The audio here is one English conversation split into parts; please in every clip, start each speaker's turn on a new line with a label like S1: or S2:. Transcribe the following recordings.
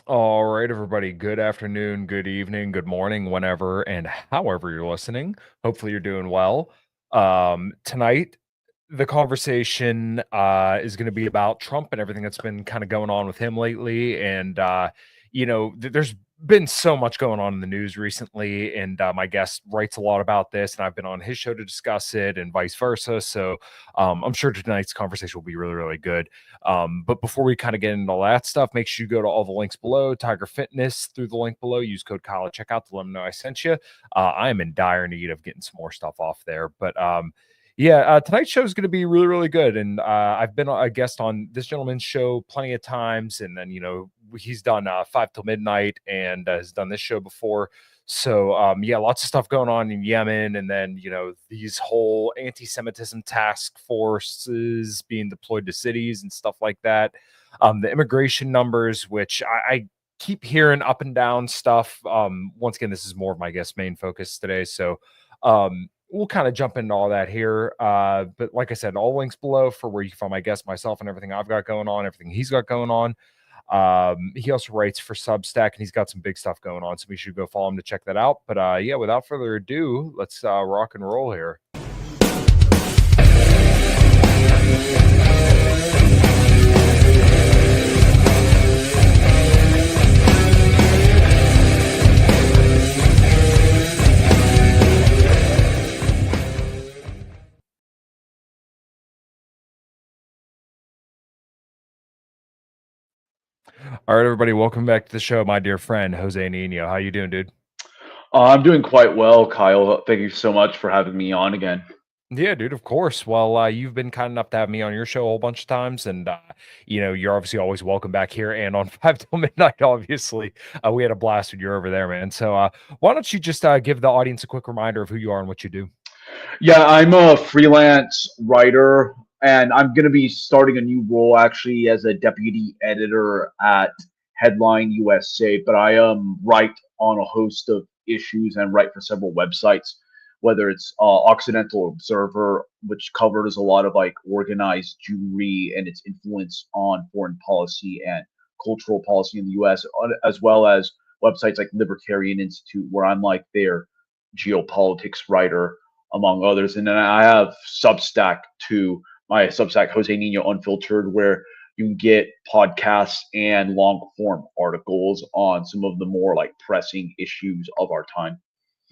S1: All right, everybody. Good afternoon, good evening, good morning, whenever and however you're listening. Hopefully, you're doing well. Tonight, the conversation is going to be about Trump and everything that's been kind of going on with him lately. And, there's been so much going on in the news recently. And my guest writes a lot about this, and I've been on his show to discuss it and vice versa. So I'm sure tonight's conversation will be really, really good. But before we kind of get into all that stuff, make sure you go to all the links below. Tiger Fitness through the link below. Use code Kyle at checkout to let them know I sent you. I am in dire need of getting some more stuff off there. But tonight's show is going to be really, really good. And I've been a guest on this gentleman's show plenty of times. And then, he's done 5 till midnight and has done this show before. So, lots of stuff going on in Yemen. And then, these whole anti Semitism task forces being deployed to cities and stuff like that. The immigration numbers, which I keep hearing up and down stuff. Once again, this is more of my guest main focus today. So, we'll kind of jump into all that here. But like I said, all links below for where you can find my guest, myself, and everything I've got going on, everything he's got going on. He also writes for Substack, and he's got some big stuff going on, so we should go follow him to check that out. But without further ado, let's rock and roll here. All right, everybody, welcome back to the show, my dear friend Jose Nino. How you doing, dude?
S2: I'm doing quite well, Kyle. Thank you so much for having me on again.
S1: Yeah, dude, of course. Well, you've been kind enough to have me on your show a whole bunch of times, and you're obviously always welcome back here. And on 5 till midnight, obviously, we had a blast when you're over there, man. So, why don't you just give the audience a quick reminder of who you are and what you do?
S2: Yeah, I'm a freelance writer, and I'm going to be starting a new role actually as a deputy editor at Headline USA. But I write on a host of issues and write for several websites, whether it's Occidental Observer, which covers a lot of like organized Jewry and its influence on foreign policy and cultural policy in the U.S., as well as websites like Libertarian Institute, where I'm like their geopolitics writer among others. And then I have Substack too, my Substack, Jose Nino Unfiltered, where you can get podcasts and long form articles on some of the more like pressing issues of our time.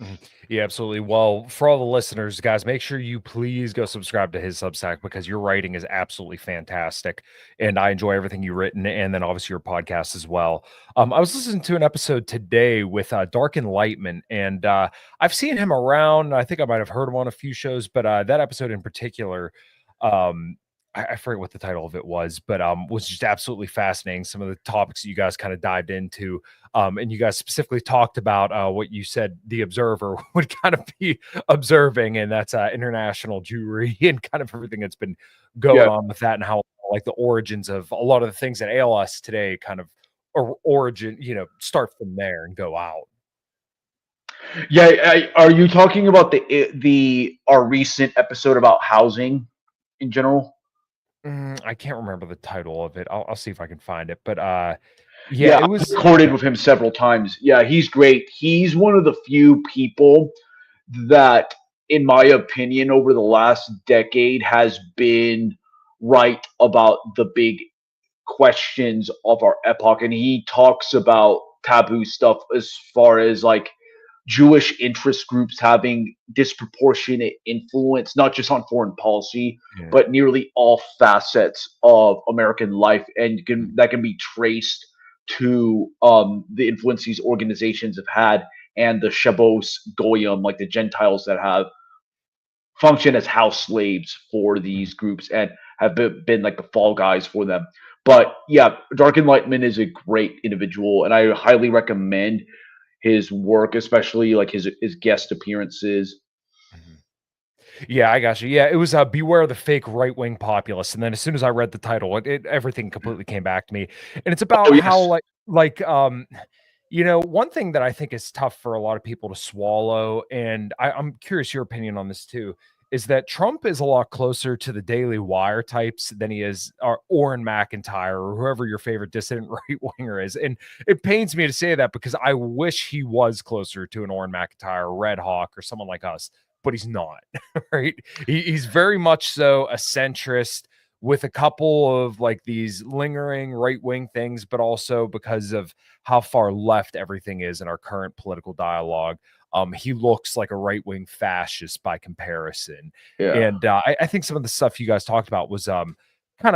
S1: Mhm. Yeah, absolutely. Well, for all the listeners, guys, make sure you please go subscribe to his Substack because your writing is absolutely fantastic, and I enjoy everything you've written, and then obviously your podcast as well. I was listening to an episode today with Dark Enlightenment, and I've seen him around. I think I might have heard him on a few shows, but that episode in particular, um, I forget what the title of it was, but was just absolutely fascinating. Some of the topics that you guys kind of dived into. And you guys specifically talked about what you said the observer would kind of be observing, and that's international Jewry and kind of everything that's been going
S2: Yeah.
S1: on with that, and how like the origins of a lot of the things that ail us today kind of origin, start from there and go out.
S2: Yeah. Are you talking about the our recent episode about housing in general?
S1: I can't remember the title of it. I'll see if I can find it. But
S2: Yeah,
S1: it
S2: I've
S1: was.
S2: recorded with him several times. Yeah, he's great. He's one of the few people that, in my opinion, over the last decade has been right about the big questions of our epoch. And he talks about taboo stuff as far as like Jewish interest groups having disproportionate influence, not just on foreign policy,
S1: Yeah.
S2: but nearly all facets of American life, and that can be traced to the influence these organizations have had, and the Shabos Goyim, like the Gentiles that have functioned as house slaves for these groups and have been like the fall guys for them. But yeah, Dark Enlightenment is a great individual, and I highly recommend his work, especially like his guest appearances.
S1: Mhm. Yeah, I got you. Yeah, it was "Beware the Fake Right Wing Populists," and then as soon as I read the title, everything completely came back to me, and it's
S2: Oh
S1: about how
S2: yes,
S1: one thing that I think is tough for a lot of people to swallow, and I'm curious your opinion on this too, is that Trump is a lot closer to the Daily Wire types than he is Orrin McIntyre or whoever your favorite dissident right winger is. And it pains me to say that because I wish he was closer to an Orrin McIntyre, Red Hawk, or someone like us, but he's not. Right? He's very much so a centrist with a couple of like these lingering right wing things, but also because of how far left everything is in our current political dialogue. He looks like a right wing fascist by comparison.
S2: Yeah.
S1: And I think some of the stuff you guys talked about was kind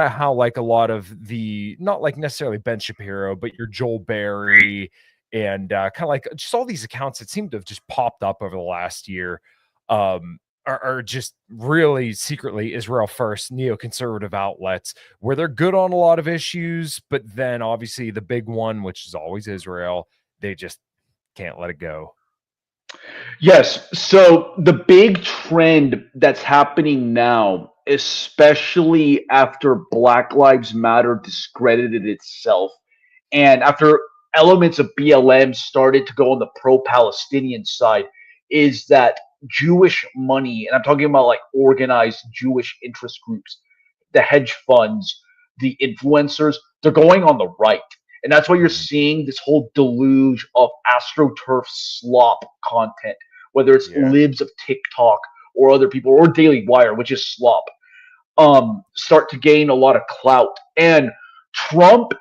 S1: of how like a lot of the, not like necessarily Ben Shapiro, but your Joel Berry and kind of like just all these accounts that seem to have just popped up over the last year. Are just really secretly Israel first neoconservative outlets where they're good on a lot of issues, but then obviously the big one, which is always Israel, they just can't let it go.
S2: Yes. So the big trend that's happening now, especially after Black Lives Matter discredited itself, and after elements of BLM started to go on the pro-Palestinian side, is that Jewish money, and I'm talking about like organized Jewish interest groups, the hedge funds, the influencers, they're going on the right. And that's why you're
S1: Mhm.
S2: seeing this whole deluge of AstroTurf slop content, whether it's
S1: Yeah.
S2: libs of TikTok or other people or Daily Wire, which is slop, start to gain a lot of clout. And Trump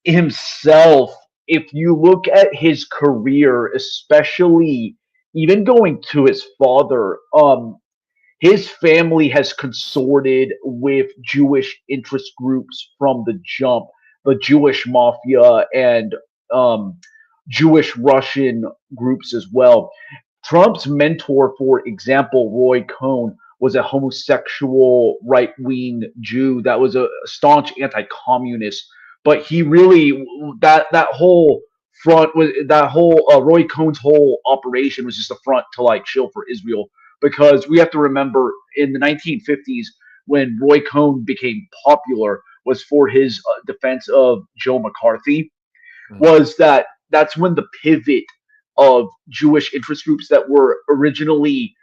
S2: himself, if you look at his career, especially even going to his father, his family has consorted with Jewish interest groups from the jump, the Jewish mafia and um, Jewish Russian groups as well. Trump's mentor, for example, Roy Cohn, was a homosexual right wing Jew that was a staunch anti communist. But he really, that whole front was that whole Roy Cohn's whole operation was just a front to like shill for Israel, because we have to remember in the 1950s when Roy Cohn became popular was for his defense of Joe McCarthy,
S1: Mhm.
S2: was that's when the pivot of Jewish interest groups that were originally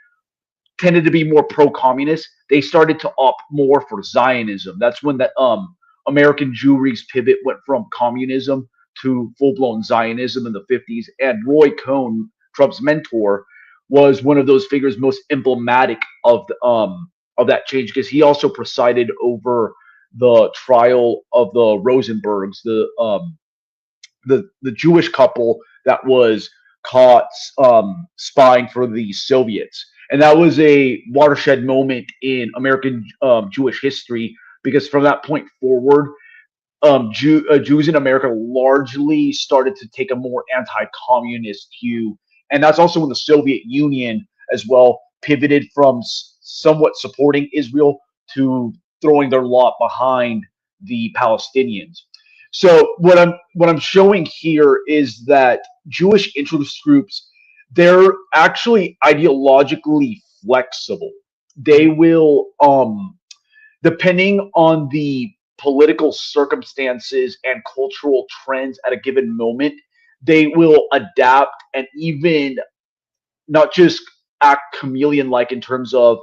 S2: tended to be more pro-communist, they started to opt more for Zionism. That's when the American Jewry's pivot went from communism to full-blown Zionism in the 50s. And Roy Cohn, Trump's mentor, was one of those figures most emblematic of that change, because he also presided over the trial of the Rosenbergs, the Jewish couple that was caught spying for the Soviets, and that was a watershed moment in American Jewish history, because from that point forward, Jews in America largely started to take a more anti-communist view, and that's also when the Soviet Union as well pivoted from somewhat supporting Israel to throwing their lot behind the Palestinians. So what I'm showing here is that Jewish interest groups, they're actually ideologically flexible. They
S1: Mhm.
S2: will depending on the political circumstances and cultural trends at a given moment, they will adapt and even not just act chameleon like in terms of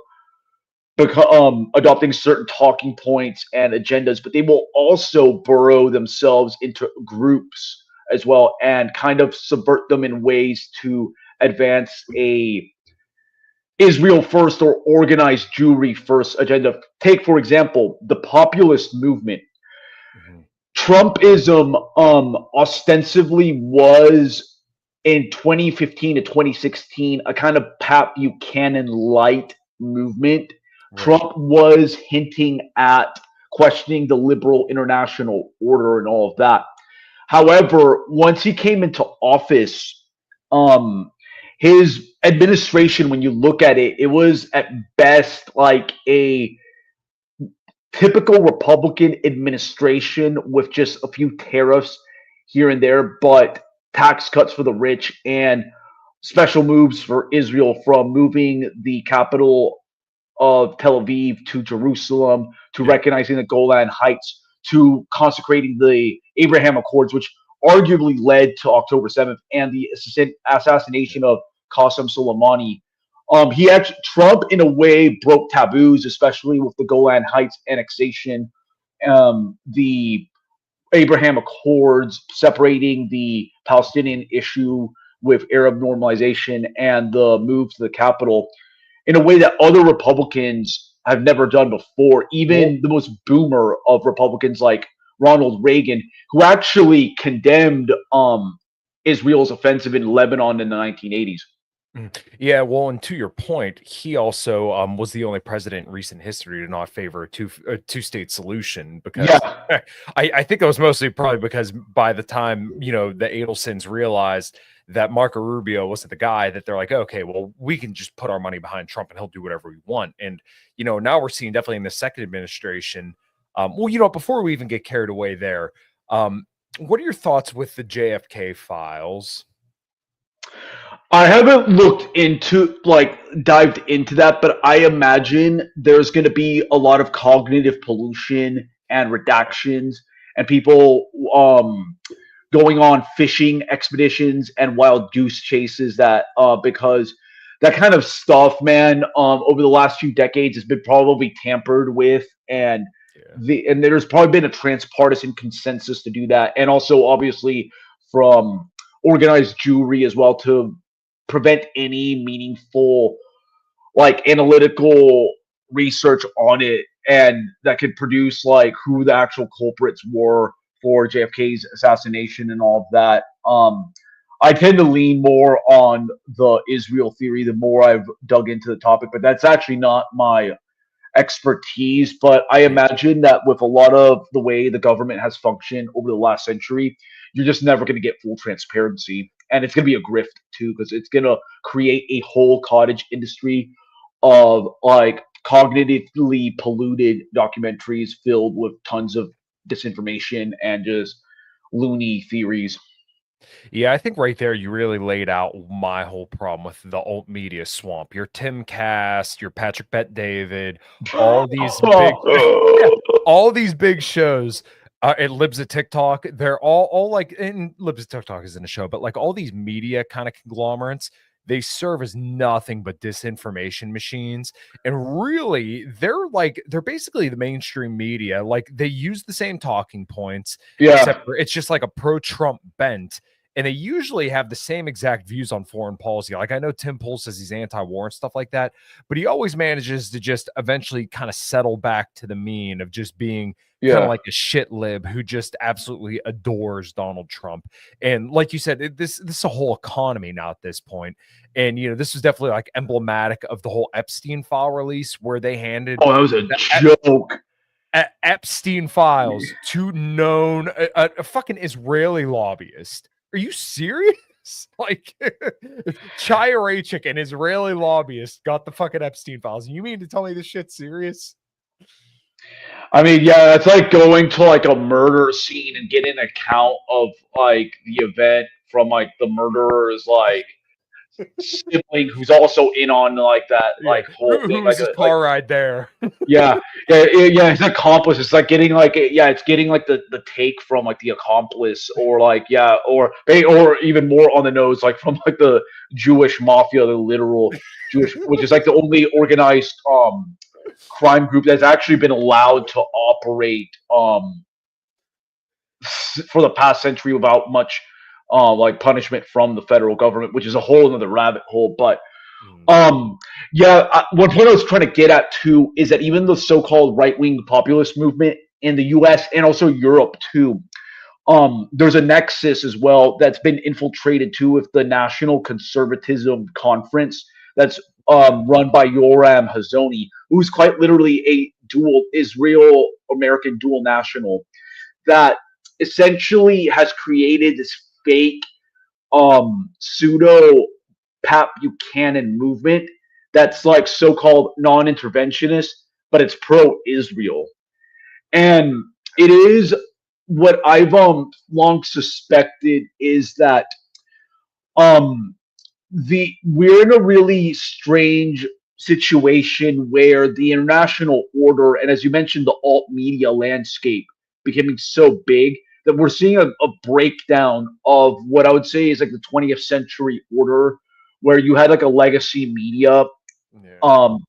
S2: adopting certain talking points and agendas, but they will also burrow themselves into groups as well and kind of subvert them in ways to advance a Israel first or organized Jewry first agenda. Take, for example, the populist movement.
S1: Mhm.
S2: Trumpism ostensibly was in 2015 to 2016 a kind of Pat Buchanan light movement.
S1: Right.
S2: Trump was hinting at questioning the liberal international order and all of that. However, once he came into office, um, his administration, when you look at it, it was at best like a typical Republican administration with just a few tariffs here and there, but tax cuts for the rich and special moves for Israel, from moving the capital of Tel Aviv to Jerusalem, to
S1: Yeah.
S2: recognizing the Golan Heights, to consecrating the Abraham Accords, which arguably led to October 7th and the
S1: Yeah.
S2: assassination of Qasem Soleimani. He actually Trump in a way broke taboos, especially with the Golan Heights annexation, the Abraham Accords separating the Palestinian issue with Arab normalization, and the move to the capital in a way that other Republicans have never done before.
S1: Well,
S2: Even the most boomer of Republicans, like Ronald Reagan, who actually condemned Israel's offensive in Lebanon in the 1980s.
S1: yeah, well, and to your point, he also was the only president in recent history to not favor a two-state solution because
S2: Yeah,
S1: I think it was mostly probably because by the time the Adelsons realized that Marco Rubio wasn't the guy, that they're like, okay, well, we can just put our money behind Trump and he'll do whatever we want. And now we're seeing definitely in the second administration. Well, before we even get carried away there, what are your thoughts with the JFK files?
S2: I haven't looked into dived into that, but I imagine there's going to be a lot of cognitive pollution and redactions and people going on fishing expeditions and wild goose chases that because that kind of stuff, man, over the last few decades has been probably tampered with, and
S1: Yeah.
S2: there's probably been a transpartisan consensus to do that, and also obviously from organized Jewry as well, to prevent any meaningful analytical research on it, and that could produce who the actual culprits were for JFK's assassination and all of that. I tend to lean more on the Israel theory the more I've dug into the topic, but that's actually not my expertise. But I
S1: Yeah.
S2: imagine that with a lot of the way the government has functioned over the last century, you're just never going to get full transparency. And it's going to be a grift too, because it's going to create a whole cottage industry of cognitively polluted documentaries filled with tons of disinformation and just loony theories.
S1: Yeah, I think right there you really laid out my whole problem with the alt media swamp. Your Tim Cast, your Patrick Bet David, all these big yeah, all these big shows. It Libs of TikTok, they're all like, and Libs of TikTok isn't a show, but like all these media kind of conglomerates, they serve as nothing but disinformation machines. And really, they're basically the mainstream media. Like they use the same talking points, except
S2: Yeah,
S1: for it's just like a pro-Trump bent, and they usually have the same exact views on foreign policy. Like I know Tim Pool says he's anti-war and stuff like that, but he always manages to just eventually kind of settle back to the mean of just being kind of
S2: yeah.
S1: like a shit lib who just absolutely adores Donald Trump. And like you said, this is a whole economy now at this point. And this was definitely like emblematic of the whole Epstein file release where they handed
S2: Oh, that was a
S1: the
S2: joke.
S1: Epstein files to known a fucking Israeli lobbyist. Are you serious? Like Chaya Raichik, an Israeli lobbyist, got the fucking Epstein files. And you mean to tell me this shit's serious?
S2: I mean, yeah, it's like going to a murder scene and getting an account of the event from the murderer's sibling, who's also in on that
S1: Yeah.
S2: whole thing.
S1: Who was his car ride there?
S2: Yeah, yeah, his accomplice. It's like getting yeah, it's getting the take from the accomplice, or yeah, or even more on the nose, from the Jewish mafia, the literal Jewish, which is the only organized crime group that's actually been allowed to operate for the past century without much punishment from the federal government, which is a whole another rabbit hole. But
S1: Mm.
S2: yeah, one point I was trying to get at too is that even the so-called right-wing populist movement in the U.S. and also Europe too, there's a nexus as well that's been infiltrated too with the National Conservatism Conference that's run by Yoram Hazony, who's quite literally a dual Israel American dual national that essentially has created this fake pseudo Pat Buchanan movement that's so-called non-interventionist, but it's pro-Israel, and it is what I've long suspected is that um we're in a really strange situation where the international order, and as you mentioned, the alt media landscape becoming so big that we're seeing a breakdown of what I would say is the 20th century order, where you had a legacy media
S1: Yeah.
S2: um,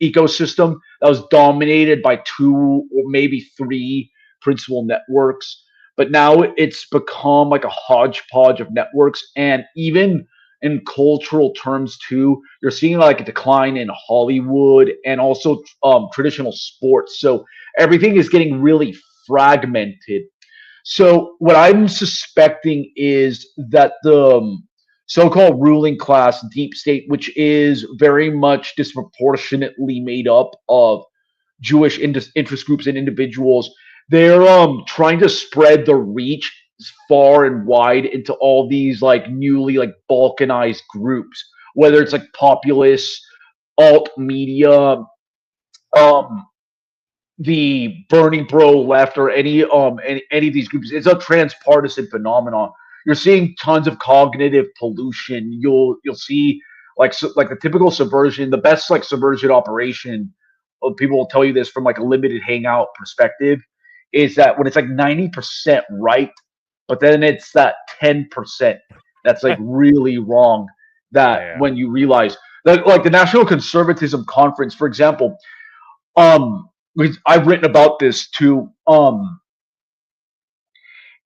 S2: ecosystem that was dominated by two or maybe three principal networks. But now it's become like a hodgepodge of networks. And even in cultural terms, too, you're seeing like a decline in Hollywood and also traditional sports. So everything is getting really fragmented. So what I'm suspecting is that the so-called ruling class, deep state, which is very much disproportionately made up of Jewish interest groups and individuals, they're trying to spread the reach far and wide into all these like newly like balkanized groups, whether it's
S1: Yeah.
S2: like populist, alt media, um, the Bernie Bro left or any of these groups. It's a transpartisan phenomenon. You're seeing tons of cognitive pollution. You'll see like the typical subversion, the best like subversion operation. People will tell you this from like a limited hangout perspective, is that when it's like 90% right, but then it's that 10% that's like really wrong. That
S1: Yeah.
S2: when you realize that like the National Conservatism Conference, for example, um I've written about this too.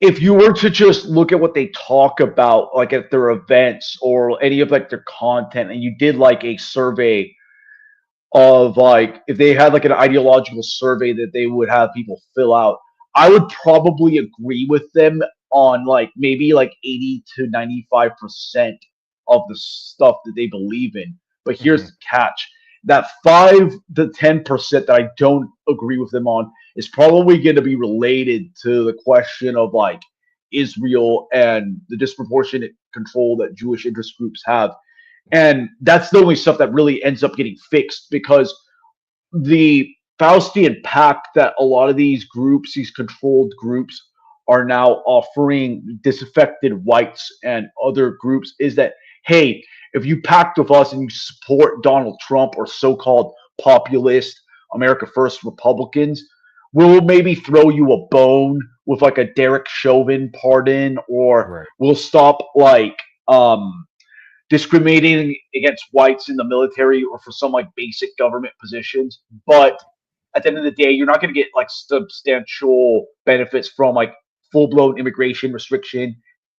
S2: If you were to just look at what they talk about, like at their events or any of like their content, and you did like a survey of like if they had like an ideological survey that they would have people fill out, I would probably agree with them on like maybe like 80 to 95% of the stuff that they believe in. But here's
S1: Mhm.
S2: the catch. That 5 to 10% that I don't agree with them on is probably going to be related to the question of like Israel and the disproportionate control that Jewish interest groups have. And that's the only stuff that really ends up getting fixed because the Faustian pact that a lot of these groups, these controlled groups, are now offering disaffected whites and other groups is that, hey, if you pact with us and you support Donald Trump or so called populist America First Republicans, we'll maybe throw you a bone with like a Derek Chauvin pardon, or
S1: Right.
S2: we'll stop like discriminating against whites in the military or for some like basic government positions. But at the end of the day, you're not going to get like substantial benefits from like full blown immigration restriction.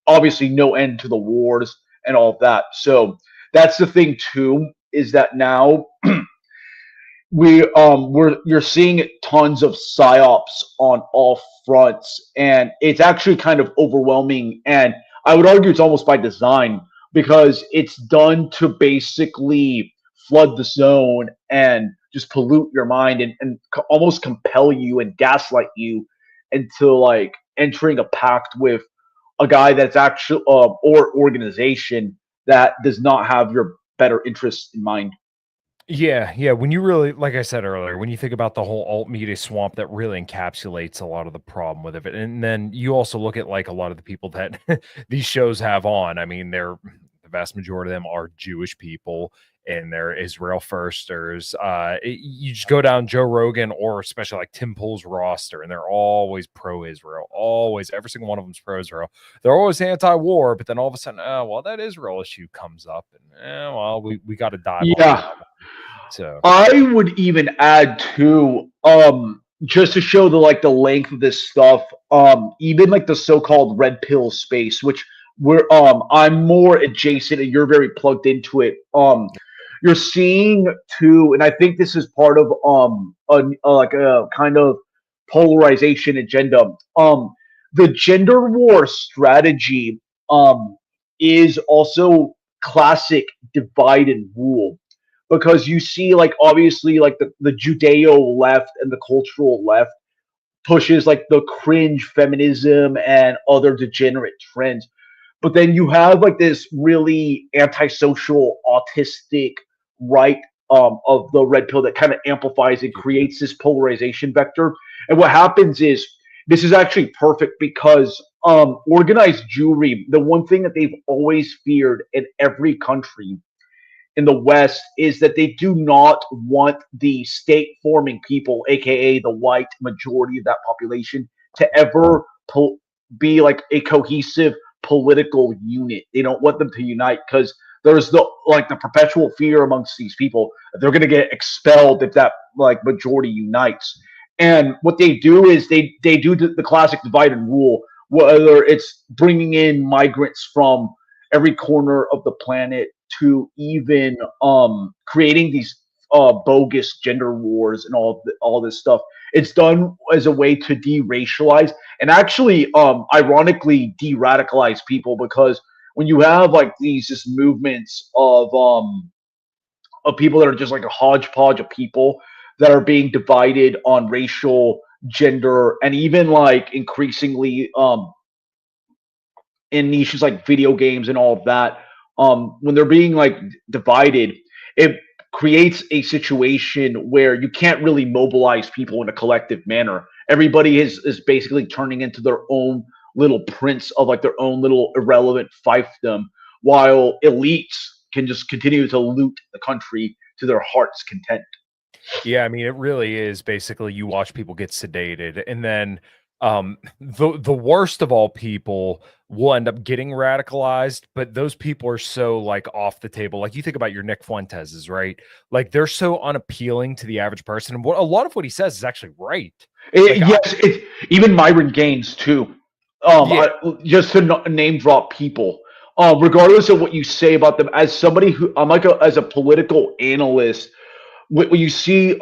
S2: Obviously, no end to the wars and all of that. So that's the thing too, is that now we're you're seeing tons of psyops on all fronts, and it's actually kind of overwhelming. And I would argue it's almost by design because it's done to basically flood the zone and just pollute your mind and almost compel you and gaslight you into like entering a pact with a guy that's actually or organization that does not have your better interests in mind.
S1: Yeah, yeah, when you really like I said earlier, when you think about the whole alt media swamp, that really encapsulates a lot of the problem with it, and then you also look at, like, a lot of the people that these shows have on. I mean, they're the vast majority of them are Jewish people, and they're Israel firsters. You just go down Joe Rogan or especially, like, Tim Pool's roster, and they're always pro-Israel, always, every single one of them's pro-Israel. They're always anti-war, but then all of a sudden, "Oh, well, that Israel issue comes up, and, well, we gotta dive on
S2: Yeah,
S1: that." So,
S2: I would even add too, just to show the like the length of this stuff, even like the so-called red pill space, which I'm more adjacent and you're very plugged into it. You're seeing too, and I think this is part of like a kind of polarization agenda. The gender war strategy is also classic divide and rule because you see like obviously like the Judeo left and the cultural left pushes like the cringe feminism and other degenerate trends. But then you have like this really antisocial, autistic right of the red pill that kind of amplifies and
S1: yeah,
S2: creates this polarization vector. And what happens is this is actually perfect because organized Jewry, the one thing that they've always feared in every country in the West is that they do not want the state forming people, aka the white majority of that population, to ever be like a cohesive political unit. They don't want them to unite because there's the like the perpetual fear amongst these people that they're going to get expelled if that like majority unites. And what they do is they do the classic divide and rule, whether it's bringing in migrants from every corner of the planet to even creating these bogus gender wars and all this stuff. It's done as a way to de-racialize and actually, ironically, de-radicalize people because when you have like these just movements of people that are just like a hodgepodge of people that are being divided on racial, gender, and even like increasingly in niches like video games and all of that, when they're being like divided, it creates a situation where you can't really mobilize people in a collective manner. Everybody is basically turning into their own little prince of like their own little irrelevant fiefdom, while elites can just continue to loot the country to their heart's content.
S1: Yeah, I mean, it really is basically you watch people get sedated, and then the worst of all people will end up getting radicalized, but those people are so like off the table. Like you think about your Nick Fuenteses, right? Like they're so unappealing to the average person. And what a lot of what he says is actually right. Like I
S2: Yes, even Myron Gaines too.
S1: yeah,
S2: Just to name drop people, regardless of what you say about them, as somebody who I'm like as a political analyst, when you see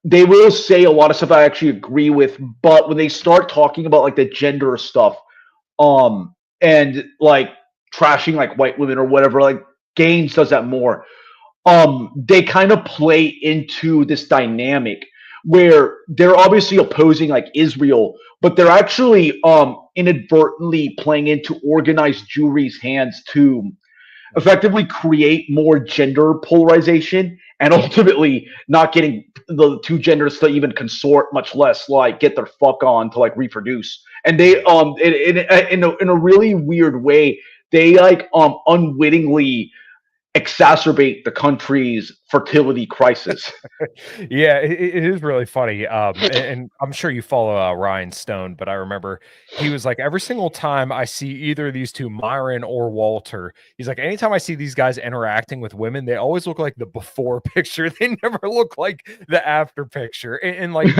S2: they will say a lot of stuff I actually agree with, but when they start talking about like the gender stuff, and like trashing like white women or whatever, like Gaines does that more. They kind of play into this dynamic where they're obviously opposing like Israel, but they're actually inadvertently playing into organized Jewry's hands to effectively create more gender polarization and ultimately not getting the two genders to even consort, much less like get their fuck on to like reproduce. And they
S1: yeah.
S2: in a really weird way, they like unwittingly exacerbate the country's fertility crisis.
S1: Yeah, it is really funny. And I'm sure you follow Ryan Stone, but I remember he was like, every single time I see either of these two, Myron or Walter, he's like, anytime I see these guys interacting with women, they always look like the before picture. They never look like the after picture. And like,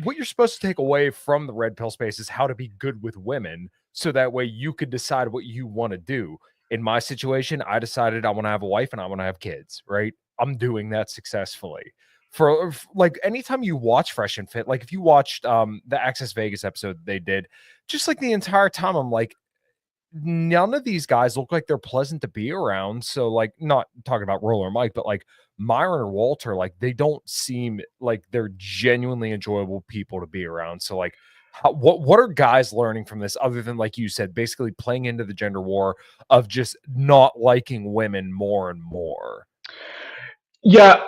S1: what you're supposed to take away from the red pill space is how to be good with women. So that way you could decide what you want to do. In my situation, I decided I want to have a wife and I want to have kids, right? I'm doing that successfully. Like anytime you watch Fresh and Fit, like if you watched the Access Vegas episode they did, just like the entire time I'm like, none of these guys look like they're pleasant to be around. So like not talking about Roller Mike, but like Myron or Walter, like they don't seem like they're genuinely enjoyable people to be around. So like what are guys learning from this other than like you said, basically playing into the gender war of just not liking women more and more?
S2: Yeah,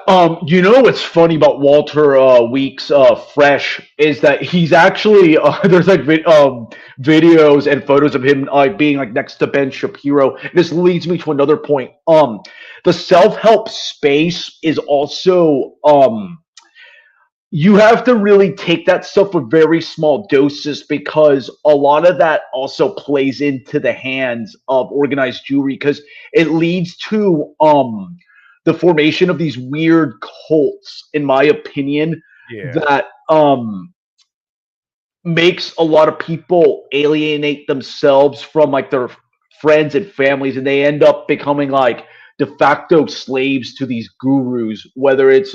S2: you know what's funny about Walter Weeks Fresh is that he's actually there's like videos and photos of him being like next to Ben Shapiro. This leads me to another point. The self-help space is also you have to really take that stuff with very small doses because a lot of that also plays into the hands of organized Jewry because it leads to the formation of these weird cults, in my opinion,
S1: Yeah.
S2: that makes a lot of people alienate themselves from like their friends and families, and they end up becoming like de facto slaves to these gurus, whether it's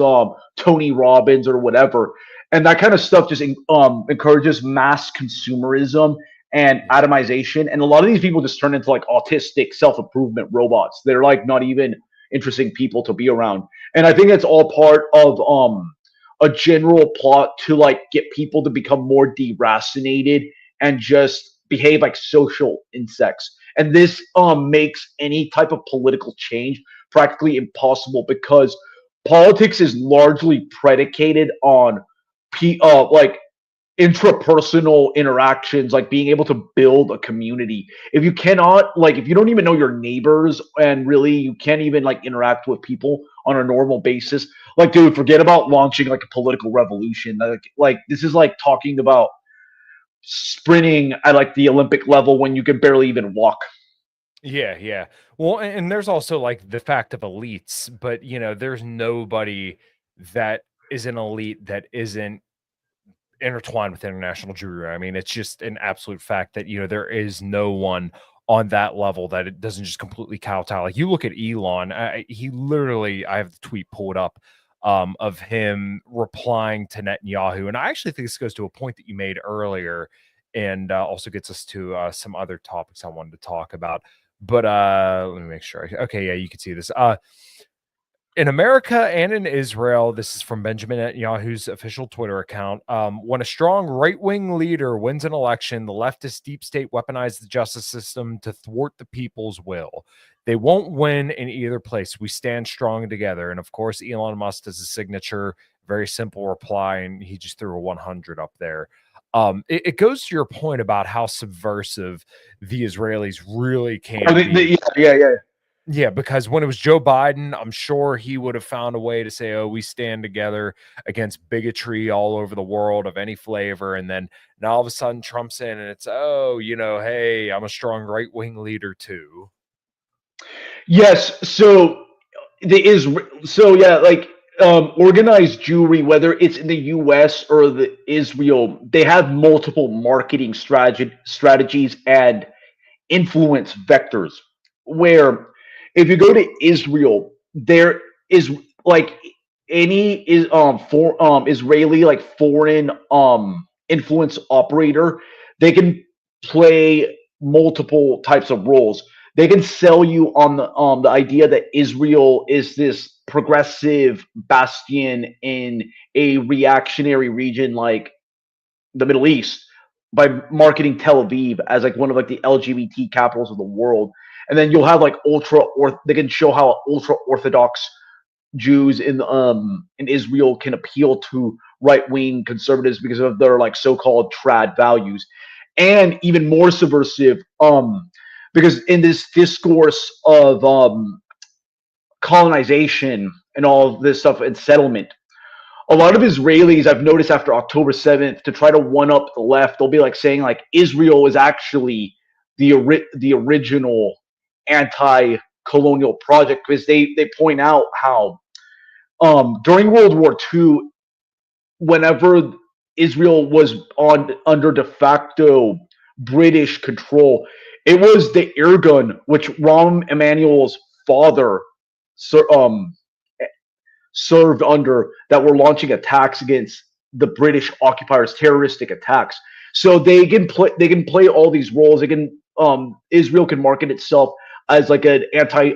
S2: Tony Robbins or whatever. And that kind of stuff just encourages mass consumerism and
S1: Yeah.
S2: atomization. And a lot of these people just turn into like autistic self improvement robots. They're like not even interesting people to be around. And I think it's all part of a general plot to like get people to become more deracinated and just behave like social insects. And this makes any type of political change practically impossible because politics is largely predicated on like intrapersonal interactions, like being able to build a community. If you cannot, like, if you don't even know your neighbors and really you can't even like interact with people on a normal basis, like, dude, forget about launching like a political revolution. Like this is like talking about sprinting at like the Olympic level when you can barely even walk.
S1: Yeah, yeah. Well, and there's also like the fact of elites, but there's nobody that is an elite that isn't intertwined with international Jewry. I mean, it's just an absolute fact that there is no one on that level that it doesn't just completely kowtow. Like you look at Elon, he literally, I have the tweet pulled up of him replying to Netanyahu, and I actually think this goes to a point that you made earlier, and also gets us to some other topics I wanted to talk about. But let me make sure. Okay, yeah, you can see this. In America and in Israel, this is from Benjamin Netanyahu's official Twitter account. When a strong right wing leader wins an election, the leftist deep state weaponize the justice system to thwart the people's will. They won't win in either place. We stand strong together. And of course, Elon Musk does a signature, very simple reply, and he just threw a 100 up there. It goes to your point about how subversive the Israelis really can be.
S2: Yeah, yeah, yeah.
S1: Yeah, because when it was Joe Biden, I'm sure he would have found a way to say, "Oh, we stand together against bigotry all over the world of any flavor." And then now all of a sudden Trump's in and it's, "Oh, hey, I'm a strong right-wing leader too."
S2: Yes. So yeah, like organized Jewry, whether it's in the U.S. or the Israel, they have multiple marketing strategies and influence vectors. Where if you go to Israel, there is like any is for Israeli like foreign influence operator, they can play multiple types of roles. They can sell you on the idea that Israel is this progressive bastion in a reactionary region like the Middle East by marketing Tel Aviv as like one of like the LGBT capitals of the world. And then you'll have like they can show how ultra orthodox Jews in Israel can appeal to right wing conservatives because of their like so called trad values. And even more subversive, because in this discourse of colonization and all this stuff and settlement, a lot of Israelis I've noticed after October 7th to try to one up the left, they'll be like saying like Israel is actually the original anti-colonial project because they point out how during World War II, whenever Israel was on under de facto British control, it was the Irgun, which Rahm Emanuel's father served under, that were launching attacks against the British occupiers, terroristic attacks. So they can play all these roles. They can Israel can market itself as like an anti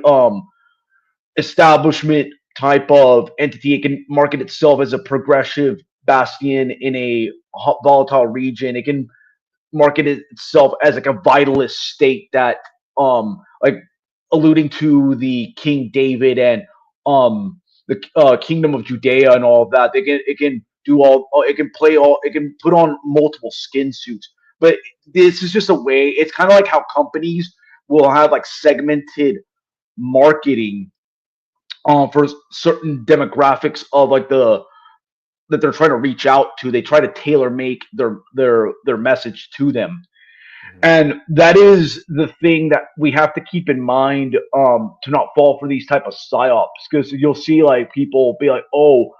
S2: establishment type of entity. It can market itself as a progressive bastion in a volatile region. It can market itself as like a vitalist state that like alluding to the King David and the kingdom of Judea and all of that. It can do all it can play all it can put on multiple skin suits. But this is just a way. It's kind of like how companies will have like segmented marketing for certain demographics of like the that they're trying to reach out to. They try to tailor make their message to them.
S1: Mhm.
S2: And that is the thing that we have to keep in mind, to not fall for these type of psyops, because you'll see like people be like, oh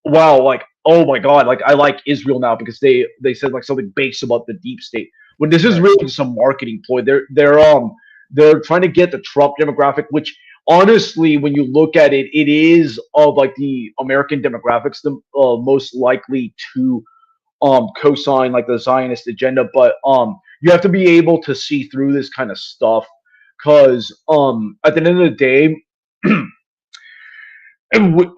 S2: wow, like oh my god, like I like Israel now because they said like something base about the deep state, when this is
S1: Right.
S2: really just a marketing ploy. They're trying to get the Trump demographic, which honestly, when you look at it, it is of like the American demographics the most likely to co-sign like the Zionist agenda. But you have to be able to see through this kind of stuff, because at the end of the day,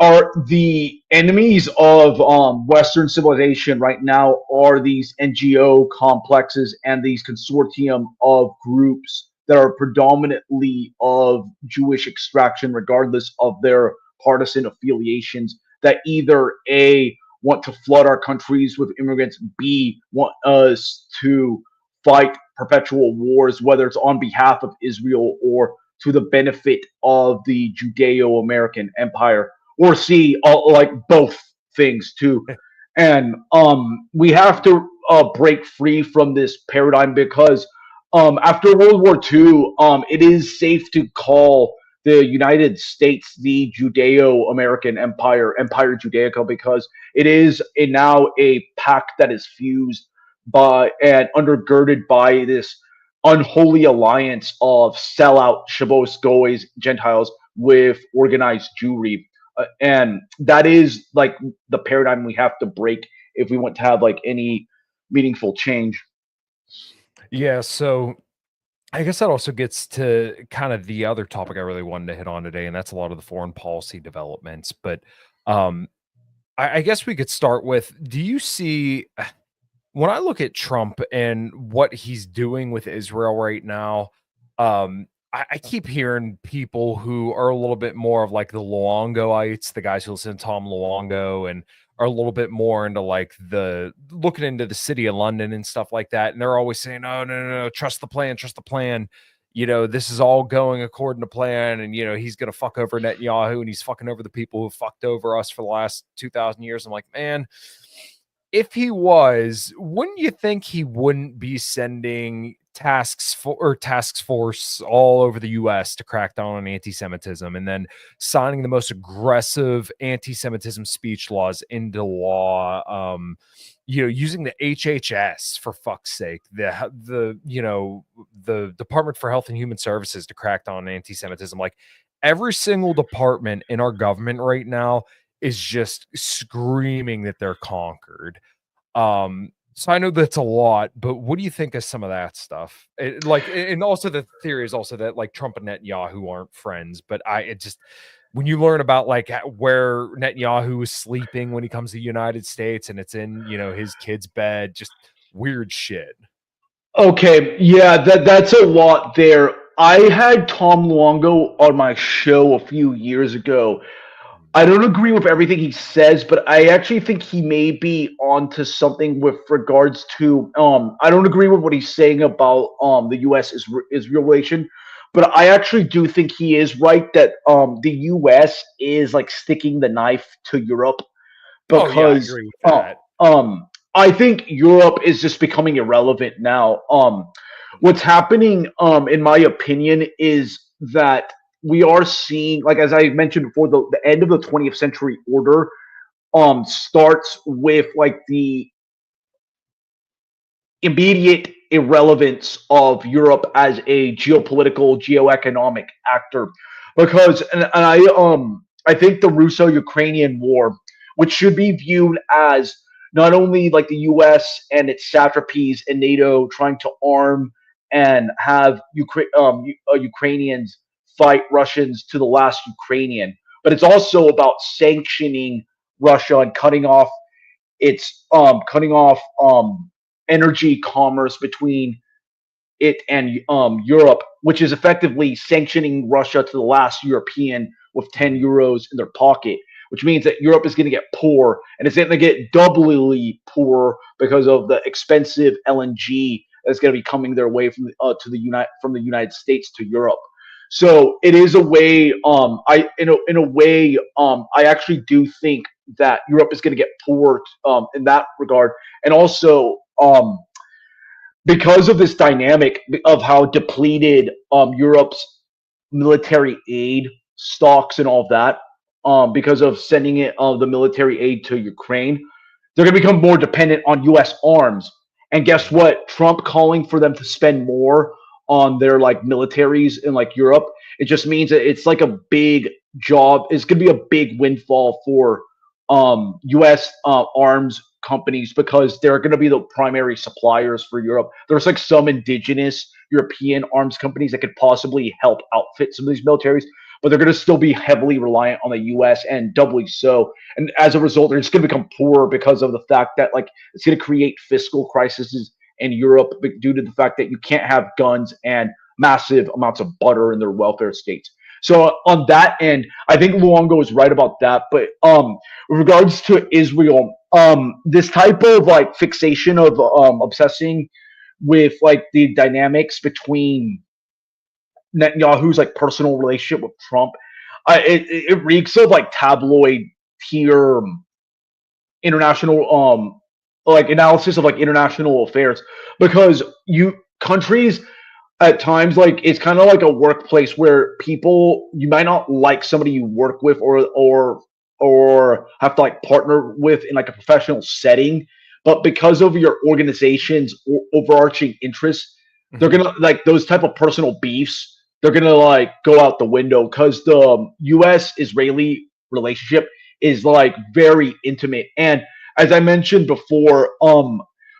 S2: are the enemies of Western civilization right now are these NGO complexes and these consortium of groups that are predominantly of Jewish extraction, regardless of their partisan affiliations, that either A, want to flood our countries with immigrants, B, want us to fight perpetual wars, whether it's on behalf of Israel or to the benefit of the Judeo American empire, or C, like both things too. And we have to break free from this paradigm, because after World War II, it is safe to call the United States the Judeo-American Empire, Empire Judaica, because it is now a pact that is fused by and undergirded by this unholy alliance of sellout Shabbos Goys Gentiles with organized Jewry, and that is like the paradigm we have to break if we want to have like any meaningful change.
S1: Yeah, so I guess that also gets to kind of the other topic I really wanted to hit on today, and that's a lot of the foreign policy developments. But um, I guess we could start with, do you see, when I look at Trump and what he's doing with Israel right now, I keep hearing people who are a little bit more of like the Luongoites, the guys who listen to Tom Luongo and are a little bit more into like the looking into the city of London and stuff like that. And they're always saying, oh, no, no, no, trust the plan, trust the plan. This is all going according to plan. And, he's going to fuck over Netanyahu and he's fucking over the people who fucked over us for the last 2,000 years. I'm like, man, if he was, wouldn't you think he wouldn't be sending task force all over the US to crack down on anti-Semitism and then signing the most aggressive anti-Semitism speech laws into law, using the HHS for fuck's sake, the Department for Health and Human Services to crack down on anti-Semitism. Like every single department in our government right now is just screaming that they're conquered. So I know that's a lot, but what do you think of some of that stuff? And also the theory is also that like Trump and Netanyahu aren't friends, but when you learn about like where Netanyahu is sleeping when he comes to the United States and it's in, his kid's bed, just weird shit.
S2: Okay, yeah, that's a lot there. I had Tom Luongo on my show a few years ago. I don't agree with everything he says, but I actually think he may be onto something with regards to. I don't agree with what he's saying about the U.S. Israel relation, but I actually do think he is right that the U.S. is like sticking the knife to Europe
S1: Oh yeah, I
S2: because
S1: agree with that.
S2: I think Europe is just becoming irrelevant now. What's happening, in my opinion, is that we are seeing, like as I mentioned before, the end of the 20th century order starts with like the immediate irrelevance of Europe as a geopolitical, geoeconomic actor, because I think the Russo-Ukrainian war, which should be viewed as not only like the U.S. and its satrapies and NATO trying to arm and have Ukrainians fight Russians to the last Ukrainian, but it's also about sanctioning Russia and cutting off energy commerce between it and Europe, which is effectively sanctioning Russia to the last European with 10 euros in their pocket, which means that Europe is going to get poor, and it's going to get doubly poor because of the expensive LNG that's going to be coming their way from the United States to Europe. So it is a way. In a way, I actually do think that Europe is going to get poor in that regard, and also because of this dynamic of how depleted Europe's military aid stocks and all of that, because of sending the military aid to Ukraine, they're going to become more dependent on U.S. arms. And guess what? Trump calling for them to spend more on their like militaries in like Europe, it just means that it's like a big job. It's going to be a big windfall for U.S. Arms companies because they're going to be the primary suppliers for Europe. There's like some indigenous European arms companies that could possibly help outfit some of these militaries, but they're going to still be heavily reliant on the U.S. and doubly so. And as a result, they're just going to become poorer because of the fact that like it's going to create fiscal crises in Europe due to the fact that you can't have guns and massive amounts of butter in their welfare states. So on that end, I think Luongo is right about that. But with regards to Israel, this type of like fixation of obsessing with like the dynamics between Netanyahu's like personal relationship with Trump, it reeks of like tabloid tier international like analysis of like international affairs because you countries at times like it's kind of like a workplace where people you might not like somebody you work with or have to like partner with in like a professional setting, but because of your organization's overarching interests, they're
S1: Mhm.
S2: gonna like those type of personal beefs, they're gonna like go out the window because the US Israeli relationship is like very intimate. And as I mentioned before,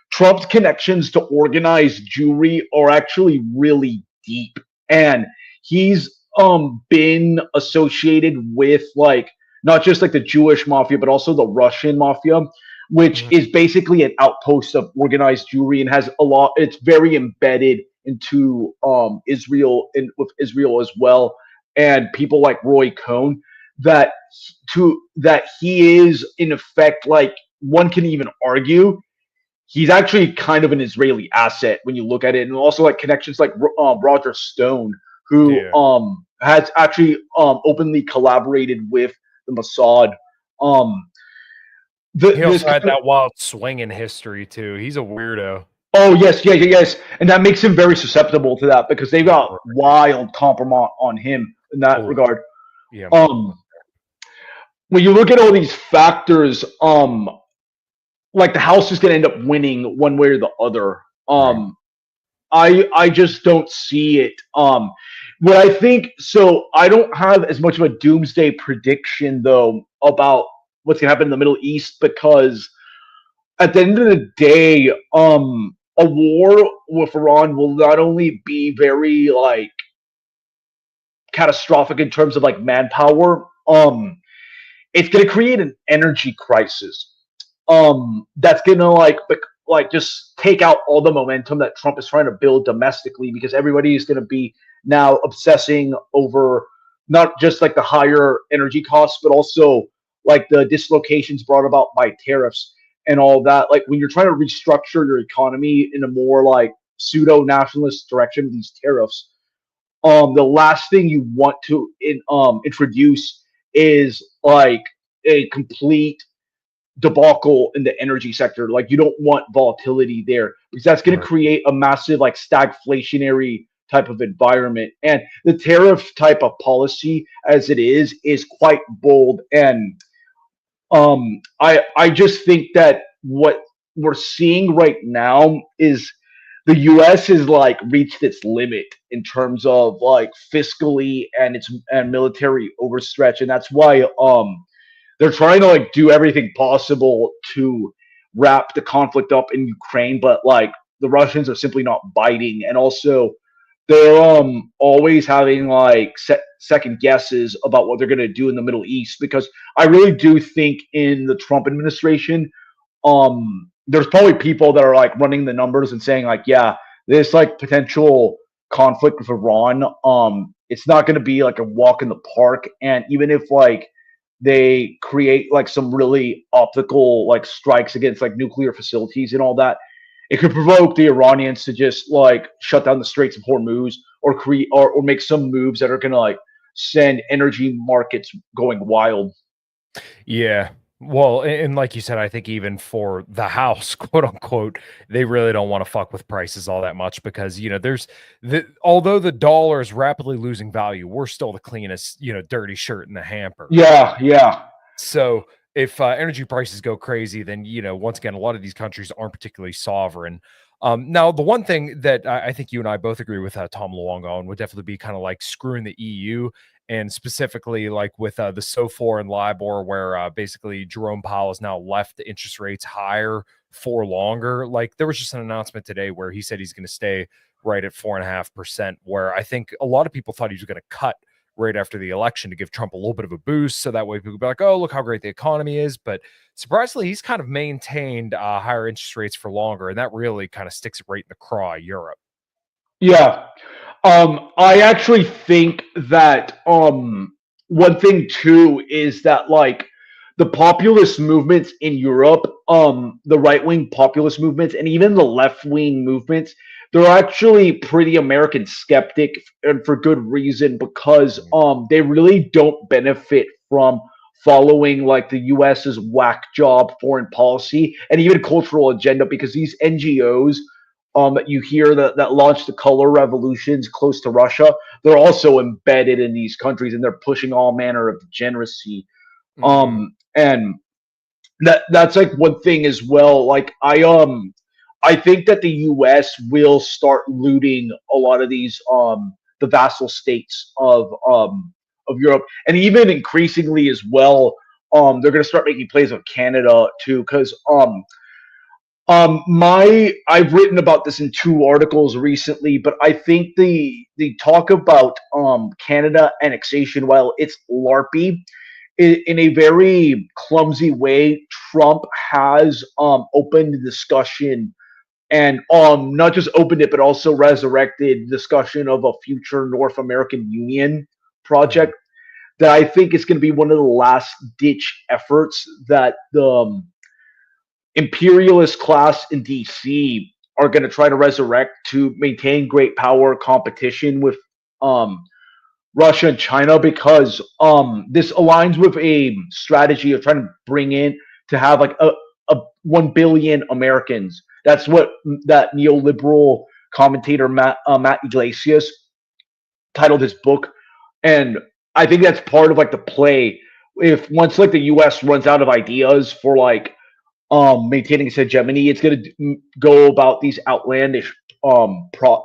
S2: Trump's connections to organized Jewry are actually really deep, and he's been associated with like not just like the Jewish mafia, but also the Russian mafia, which
S1: Mhm.
S2: is basically an outpost of organized Jewry and has a lot. It's very embedded into Israel and with Israel as well, and people like Roy Cohn that that he is in effect like one can even argue he's actually kind of an Israeli asset when you look at it, and also like connections like Roger Stone, who
S1: Yeah.
S2: has actually openly collaborated with the Mossad. Um,
S1: He
S2: this
S1: also
S2: kind
S1: had
S2: of,
S1: that wild swinging history too. He's a weirdo.
S2: oh yes, yeah, yeah, yes, and that makes him very susceptible to that because they've got
S1: Right.
S2: wild compromise on him in that
S1: Oh,
S2: regard.
S1: yeah, I'm with you.
S2: Um, when you look at all these factors, like the House is going to end up winning one way or the other.
S1: Right.
S2: I just don't see it. What I think so I don't have as much of a doomsday prediction though about what's gonna happen in the Middle East because at the end of the day, a war with Iran will not only be very like catastrophic in terms of like manpower, it's gonna create an energy crisis that's gonna like just take out all the momentum that Trump is trying to build domestically because everybody is gonna be now obsessing over not just like the higher energy costs, but also like the dislocations brought about by tariffs and all that. Like when you're trying to restructure your economy in a more like pseudo nationalist direction with these tariffs, the last thing you want to introduce is like a complete debacle in the energy sector. Like you don't want volatility there because that's going to
S1: Right.
S2: create a massive like stagflationary type of environment. And the tariff type of policy as it is quite bold. And I just think that what we're seeing right now is the US has like reached its limit in terms of like fiscally and its and military overstretch. And that's why they're trying to like do everything possible to wrap the conflict up in Ukraine, but like the Russians are simply not biting, and also they're always having like second guesses about what they're going to do in the Middle East because I really do think in the Trump administration there's probably people that are like running the numbers and saying like yeah this like potential conflict with Iran it's not going to be like a walk in the park, and even if like they create like some really optical like strikes against like nuclear facilities and all that, it could provoke the Iranians to just like shut down the Straits of Hormuz or create or make some moves that are gonna like send energy markets going wild.
S1: Yeah. Well, and like you said, I think even for the house, quote unquote, they really don't want to fuck with prices all that much because, there's although the dollar is rapidly losing value, we're still the cleanest, dirty shirt in the hamper.
S2: Yeah, yeah,
S1: So if energy prices go crazy, then once again, a lot of these countries aren't particularly sovereign. Now, the one thing that I think you and I both agree with Tom Luongo on would definitely be kind of like screwing the EU, and specifically like with the SOFR and LIBOR, where basically Jerome Powell has now left the interest rates higher for longer. Like there was just an announcement today where he said he's going to stay right at 4.5%, where I think a lot of people thought he was going to cut right after the election to give Trump a little bit of a boost. So that way people be like, oh, look how great the economy is. But surprisingly, he's kind of maintained higher interest rates for longer. And that really kind of sticks it right in the craw of Europe.
S2: yeah. I actually think that one thing too is that like the populist movements in Europe, the right wing populist movements, and even the left wing movements, they're actually pretty American skeptic, and for good reason because
S1: Mhm.
S2: they really don't benefit from following like the US's whack job foreign policy and even cultural agenda because these NGOs that you hear that launched the color revolutions close to Russia, they're also embedded in these countries and they're pushing all manner of degeneracy.
S1: Mhm.
S2: And that's like one thing as well. Like I think that the US will start looting a lot of these the vassal states of Europe, and even increasingly as well, they're going to start making plays on Canada too, because my I've written about this in two articles recently, but I think the talk about Canada annexation, while it's larpy, in a very clumsy way, Trump has opened the discussion and not just opened it, but also resurrected discussion of a future North American Union
S1: Mhm.
S2: project that I think is going to be one of the last ditch efforts that the imperialist class in DC are going to try to resurrect to maintain great power competition with um, Russia and China, because this aligns with a strategy of trying to bring in to have like a 1 billion Americans. That's what that neoliberal commentator Matt Iglesias titled his book, and I think that's part of like the play. If once like the U.S. runs out of ideas for like maintaining its hegemony, it's going to go about these outlandish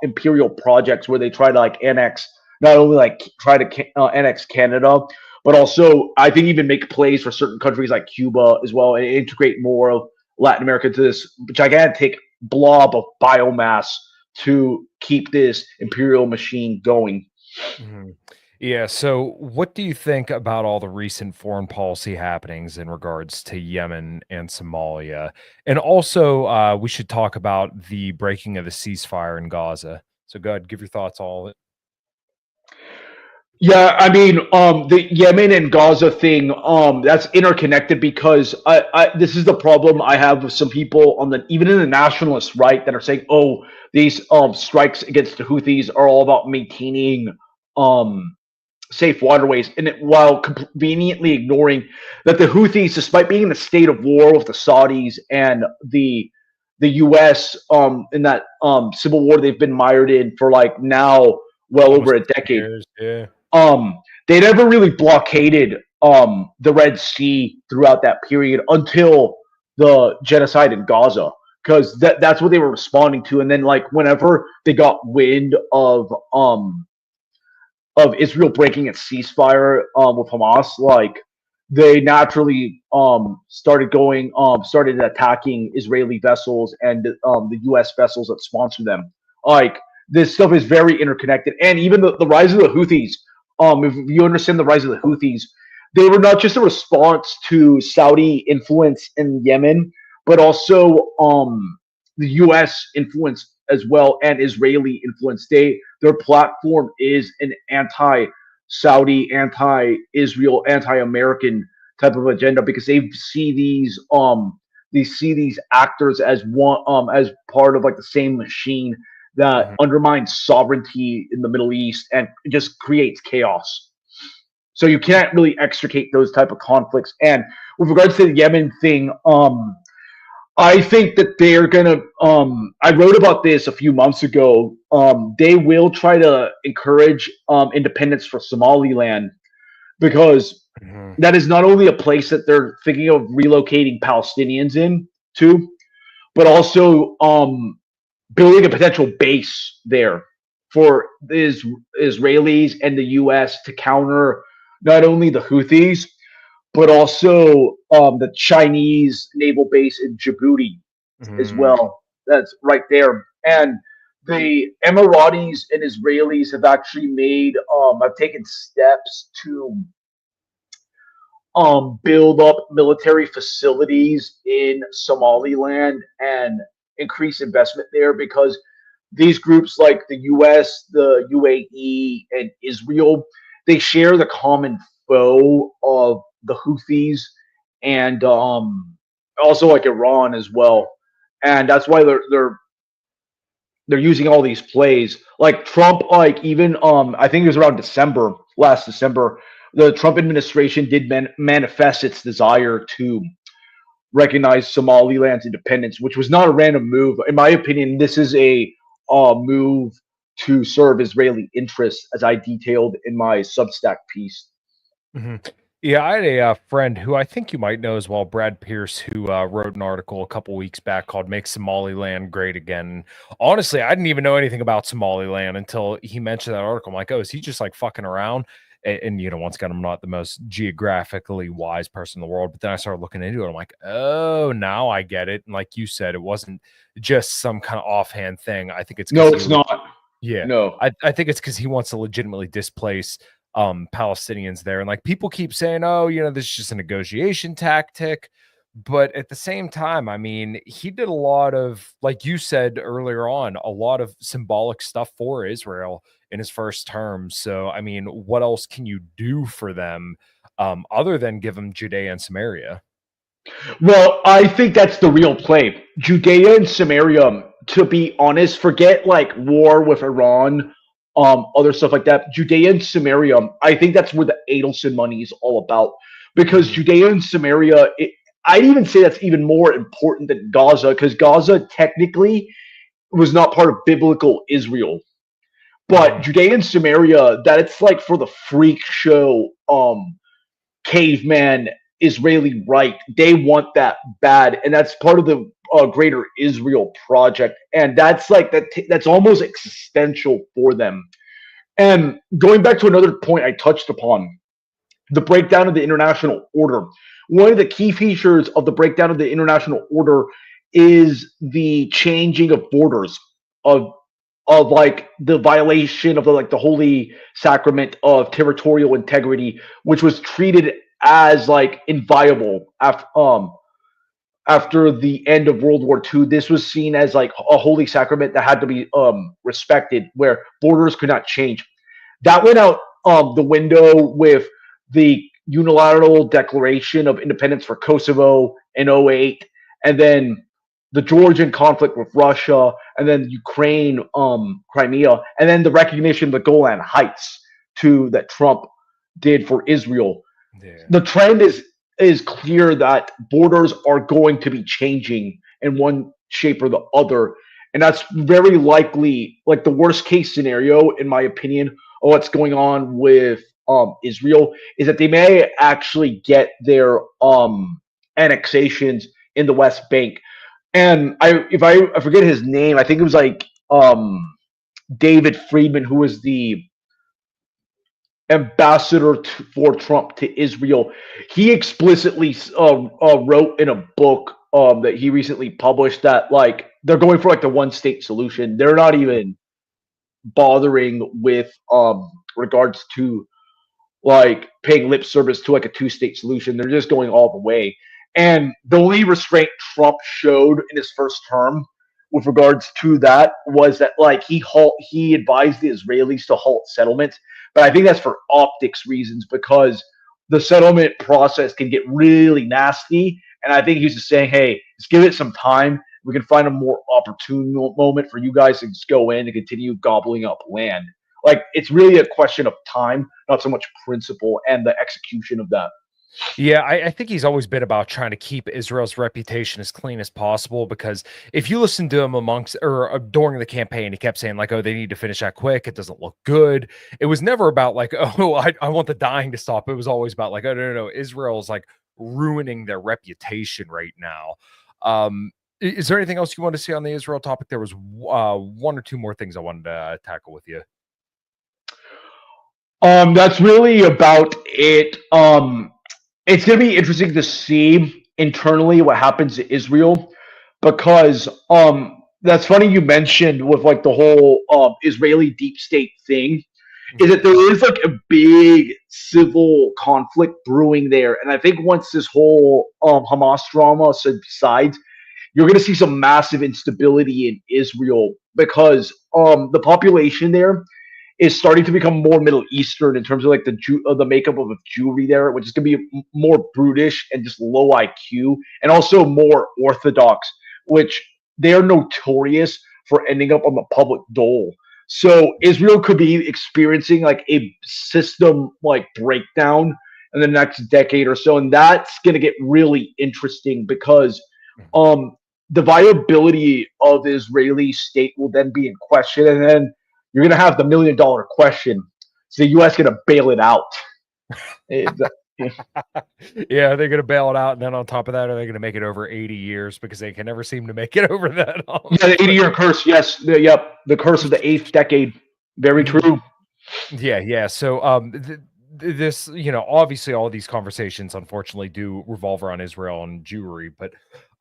S2: imperial projects where they try to like annex, not only like try to annex Canada, but also I think even make plays for certain countries like Cuba as well, and integrate more of Latin America to this gigantic blob of biomass to keep this imperial machine going.
S1: Mhm. Yeah, so what do you think about all the recent foreign policy happenings in regards to Yemen and Somalia? And also, we should talk about the breaking of the ceasefire in Gaza. So go ahead, give your thoughts all.
S2: Yeah, I mean, the Yemen and Gaza thing, that's interconnected because this is the problem I have with some people on the even in the nationalist right that are saying, oh, these strikes against the Houthis are all about maintaining um safe waterways, and while conveniently ignoring that the Houthis, despite being in a state of war with the Saudis and the U.S. In that civil war they've been mired in for like now well over
S1: Almost
S2: a
S1: 10
S2: decade,
S1: years, yeah.
S2: um, they never really blockaded the Red Sea throughout that period until the genocide in Gaza, because that's what they were responding to. And then like whenever they got wind of Israel breaking its ceasefire with Hamas, like they naturally started attacking Israeli vessels and the U.S. vessels that sponsor them. Like this stuff is very interconnected, and even the rise of the Houthis. If you understand the rise of the Houthis, they were not just a response to Saudi influence in Yemen, but also the U.S. influence as well and Israeli influence. Their platform is an anti-Saudi, anti-Israel, anti-American type of agenda because they see these actors as one as part of like the same machine that
S1: Mhm.
S2: undermines sovereignty in the Middle East and just creates chaos. So you can't really extricate those type of conflicts. And with regards to the Yemen thing, I think that they're gonna. I wrote about this a few months ago. They will try to encourage independence for Somaliland because
S1: Mhm.
S2: that is not only a place that they're thinking of relocating Palestinians in to, but also building a potential base there for the Israelis and the U.S. to counter not only the Houthis but also the Chinese naval base in Djibouti as
S1: Mhm.
S2: well. That's right there. And the Emiratis and Israelis have actually have taken steps to build up military facilities in Somaliland and increase investment there because these groups like the US, the UAE, and Israel, they share the common foe of the Houthis and also like Iran as well. And that's why they're using all these plays. Like Trump, like even I think it was around last December, the Trump administration did manifest its desire to recognized Somaliland's independence, which was not a random move. In my opinion, this is a move to serve Israeli interests, as I detailed in my Substack piece.
S1: Mhm. Yeah, I had a friend who I think you might know as well, Brad Pierce, who wrote an article a couple weeks back called "Make Somaliland Great Again." Honestly, I didn't even know anything about Somaliland until he mentioned that article. I'm like, oh, is he just like fucking around? And you know, once again, I'm not the most geographically wise person in the world, but then I started looking into it. I'm like, oh, now I get it. And like you said, it wasn't just some kind of offhand thing. I think it's because
S2: No,
S1: he
S2: it's not.
S1: yeah,
S2: No.
S1: I think it's because he wants to legitimately displace Palestinians there. And like people keep saying, oh, you know, this is just a negotiation tactic. But at the same time, I mean, he did a lot of, like you said earlier on, a lot of symbolic stuff for Israel in his first term. So, I mean, what else can you do for them other than give them Judea and Samaria?
S2: Well, I think that's the real play. Judea and Samaria, to be honest, forget like war with Iran, other stuff like that. Judea and Samaria, I think that's where the Adelson money is all about. Because
S1: Mhm.
S2: Judea and Samaria, I'd even say that's even more important than Gaza, because Gaza technically was not part of biblical Israel. But
S1: Mhm.
S2: Judea and Samaria, that it's like for the freak show, caveman Israeli right. They want that bad, and that's part of the greater Israel project, and that's like that. That's almost existential for them. And going back to another point I touched upon, the breakdown of the international order. One of the key features of the breakdown of the international order is the changing of borders of like the violation of the holy sacrament of territorial integrity, which was treated as like inviolable after the end of World War II. This was seen as like a holy sacrament that had to be respected, where borders could not change. That went out the window with the unilateral declaration of independence for Kosovo in '08, and then the Georgian conflict with Russia, and then Ukraine, Crimea, and then the recognition of the Golan Heights to that Trump did for Israel.
S1: Yeah.
S2: The trend is clear that borders are going to be changing in one shape or the other, and that's very likely like the worst case scenario, in my opinion, of what's going on with Israel is that they may actually get their annexations in the West Bank. And I forget his name, I think it was like David Friedman, who was the ambassador for Trump to Israel. He explicitly wrote in a book that he recently published that like they're going for like the one state solution. They're not even bothering with regards to like paying lip service to like a two-state solution. They're just going all the way. And the only restraint Trump showed in his first term with regards to that was that like he advised the Israelis to halt settlements. But I think that's for optics reasons because the settlement process can get really nasty. And I think he's just saying, hey, let's give it some time. We can find a more opportune moment for you guys to just go in and continue gobbling up land. Like it's really a question of time, not so much principle and the execution of that.
S1: Yeah, I think he's always been about trying to keep Israel's reputation as clean as possible because if you listen to him amongst or during the campaign, he kept saying, like, oh, they need to finish that quick. It doesn't look good. It was never about, like, oh, I want the dying to stop. It was always about, like, oh, no. Israel's like ruining their reputation right now. Is there anything else you want to see on the Israel topic? There was one or two more things I wanted to tackle with you.
S2: That's really about it. It's going to be interesting to see internally what happens to Israel because that's funny you mentioned with like the whole Israeli deep state thing is
S1: Mhm.
S2: that there is like a big civil conflict brewing there, and I think once this whole Hamas drama subsides, you're going to see some massive instability in Israel because the population there is starting to become more Middle Eastern in terms of like the makeup of Jewry there, which is going to be more brutish and just low IQ, and also more Orthodox, which they are notorious for ending up on the public dole. So Israel could be experiencing like a system like breakdown in the next decade or so, and that's going to get really interesting because
S1: Mhm.
S2: um, the viability of the Israeli state will then be in question, and then you're going to have the $1 million question: is the U.S. going to bail it out? It,
S1: Yeah, they're gonna bail it out, and then on top of that, are they gonna make it over 80 years because they can never seem to make it over that
S2: yeah, the
S1: but
S2: 80-year curse. Yes, yep, the curse of the eighth decade. Very true.
S1: Yeah, yeah. So, this, obviously, all these conversations, unfortunately, do revolve around Israel and Jewry. But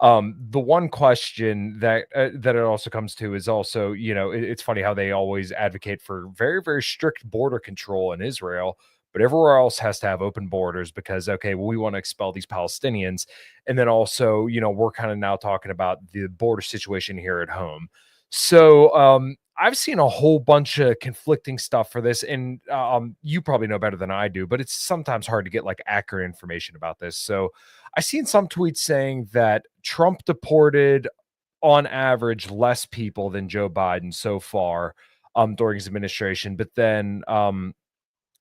S1: the one question that it also comes to is also, it's funny how they always advocate for very, very strict border control in Israel, but everywhere else has to have open borders because, okay, well, we want to expel these Palestinians, and then also, we're kind of now talking about the border situation here at home. So, I've seen a whole bunch of conflicting stuff for this, and you probably know better than I do, but it's sometimes hard to get like accurate information about this. So, I seen some tweets saying that Trump deported on average less people than Joe Biden so far during his administration, but then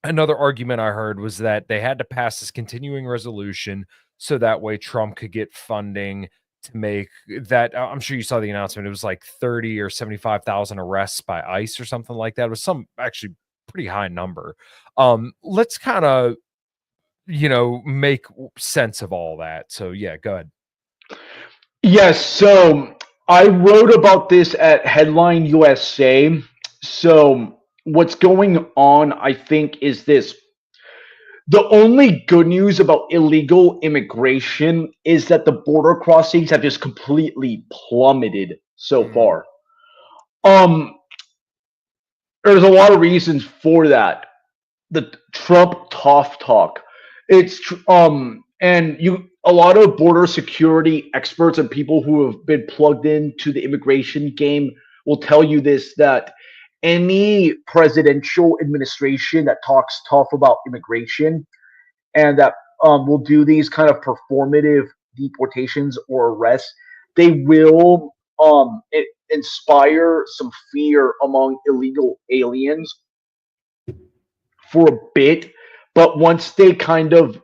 S1: another argument I heard was that they had to pass this continuing resolution so that way Trump could get funding to make that. I'm sure you saw the announcement. It was like 30 or 75,000 arrests by ICE or something like that. It was some actually pretty high number. Let's kind of, make sense of all that. So yeah, go ahead.
S2: Yes, so I wrote about this at Headline USA. So what's going on, I think, is this. The only good news about illegal immigration is that the border crossings have just completely plummeted so
S1: Mhm.
S2: far. Um, there's a lot of reasons for that. The Trump tough talk. And you a lot of border security experts and people who have been plugged into the immigration game will tell you this, that any presidential administration that talks tough about immigration and that will do these kind of performative deportations or arrests, they will inspire some fear among illegal aliens for a bit, but once they kind of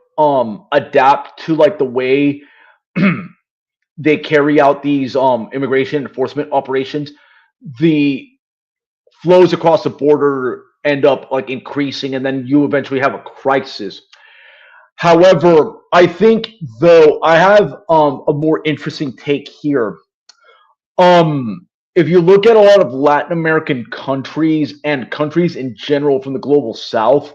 S2: adapt to like the way they carry out these immigration enforcement operations, the flows across the border end up like increasing, and then you eventually have a crisis. However, I think though I have a more interesting take here. If you look at a lot of Latin American countries and countries in general from the global south,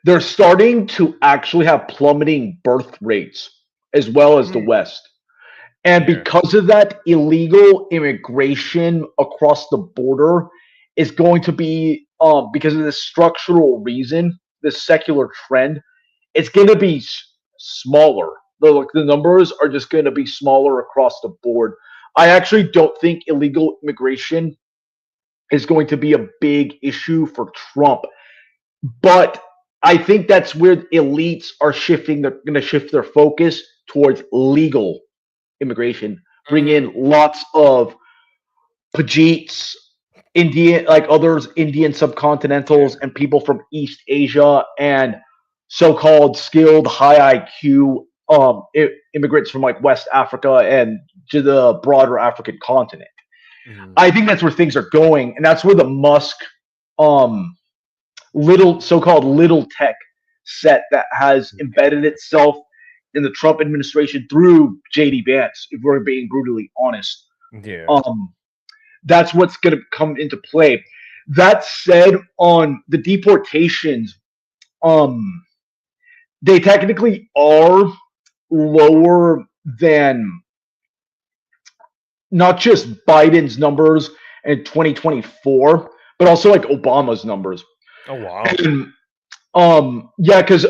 S2: they're starting to actually have plummeting birth rates as well as the
S1: Mm,
S2: West. And
S1: yeah.
S2: because of that, illegal immigration across the border is going to be, because of this structural reason, this secular trend, it's going to be smaller. The numbers are just going to be smaller across the board. I actually don't think illegal immigration is going to be a big issue for Trump, but I think that's where elites are shifting. They're going to shift their focus towards legal immigration, bring
S1: Mm,
S2: in lots of Pajeets, Indian, like others, Indian
S1: yeah.
S2: subcontinentals, and people from East Asia, and so-called skilled, high IQ immigrants from like West Africa and to the broader African continent.
S1: Mhm.
S2: I think that's where things are going, and that's where the Musk um, little so-called little tech set that has embedded itself in the Trump administration through JD Vance, if we're being brutally honest.
S1: Yeah.
S2: Um, that's what's going to come into play. That said, on the deportations, um, they technically are lower than not just Biden's numbers in 2024, but also like Obama's numbers.
S1: Oh wow.
S2: And yeah, because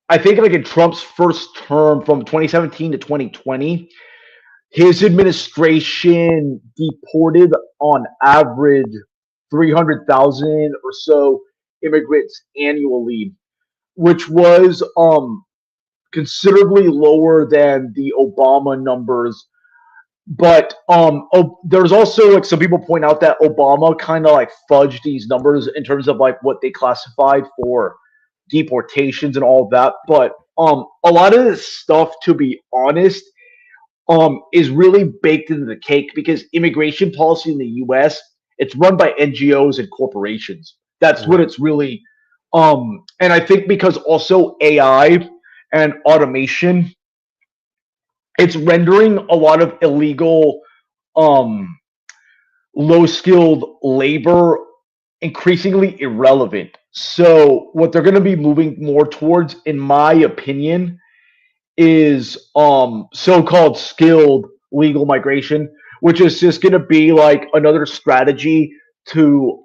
S2: I think like in Trump's first term from 2017 to 2020, his administration deported on average 300,000 or so immigrants annually, which was considerably lower than the Obama numbers. But there's also like some people point out that Obama kind of like fudged these numbers in terms of like what they classified for deportations and all of that. But a lot of this stuff, to be honest, is really baked into the cake because immigration policy in the U.S. it's run by NGOs and corporations. That's what
S1: Right.
S2: it's really. And I think because also AI and automation, it's rendering a lot of illegal, um, low skilled labor increasingly irrelevant. So what they're going to be moving more towards, in my opinion, is so-called skilled legal migration, which is just going to be like another strategy to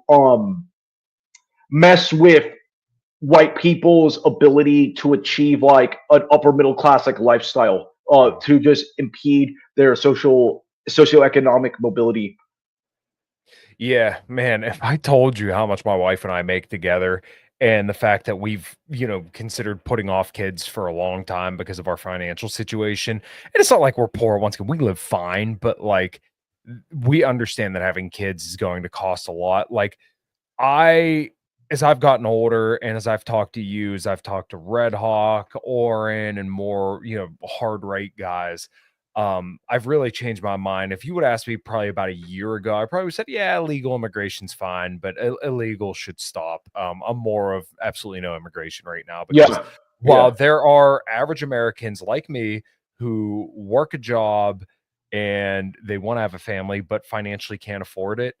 S2: mess with white people's ability to achieve like an upper middle class like lifestyle, to just impede their socioeconomic mobility.
S1: Yeah, man, if I told you how much my wife and I make together and the fact that we've, considered putting off kids for a long time because of our financial situation, and it's not like we're poor once again, we live fine, but like we understand that having kids is going to cost a lot. Like I as I've gotten older and as I've talked to you, as I've talked to Red Hawk, Oren, and more, hard right guys, I've really changed my mind. If you would ask me probably about a year ago, I probably would said, yeah, legal immigration's fine, but illegal should stop. I'm more of absolutely no immigration right now because
S2: Yeah,
S1: while
S2: yeah,
S1: there are average Americans like me who work a job and they want to have a family but financially can't afford it,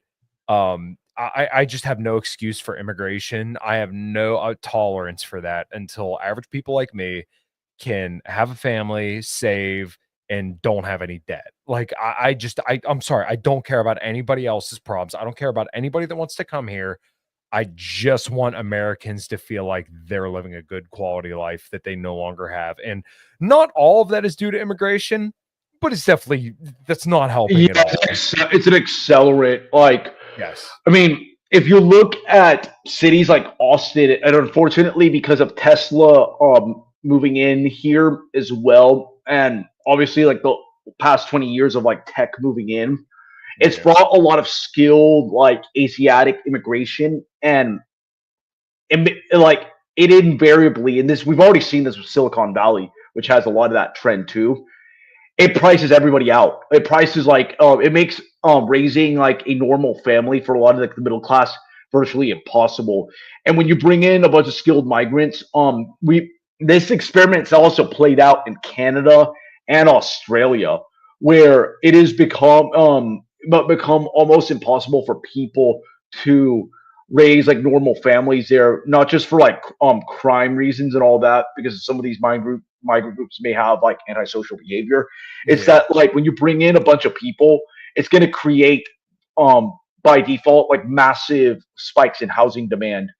S1: I just have no excuse for immigration. I have no tolerance for that until average people like me can have a family, save, and don't have any debt. Like I'm sorry, I don't care about anybody else's problems. I don't care about anybody that wants to come here. I just want Americans to feel like they're living a good quality life that they no longer have. And not all of that is due to immigration, but it's definitely that's not helping
S2: yeah.
S1: at all.
S2: It's an accelerant. Like,
S1: Yes.
S2: I mean, if you look at cities like Austin, and unfortunately because of Tesla moving in here as well, and obviously like the past 20 years of like tech moving in, it's
S1: Yeah.
S2: brought a lot of skilled like Asiatic immigration, and like it invariably, and this we've already seen this with Silicon Valley, which has a lot of that trend too. It prices everybody out. It prices like it makes raising like a normal family for a lot of like the middle class virtually impossible. And when you bring in a bunch of skilled migrants, we this experiment's also played out in Canada and Australia, where it has become almost impossible for people to raise like normal families there, not just for like crime reasons and all that, because some of these migrant groups may have like antisocial behavior. It's
S1: Yeah.
S2: that like when you bring in a bunch of people, it's going to create by default like massive spikes in housing demand,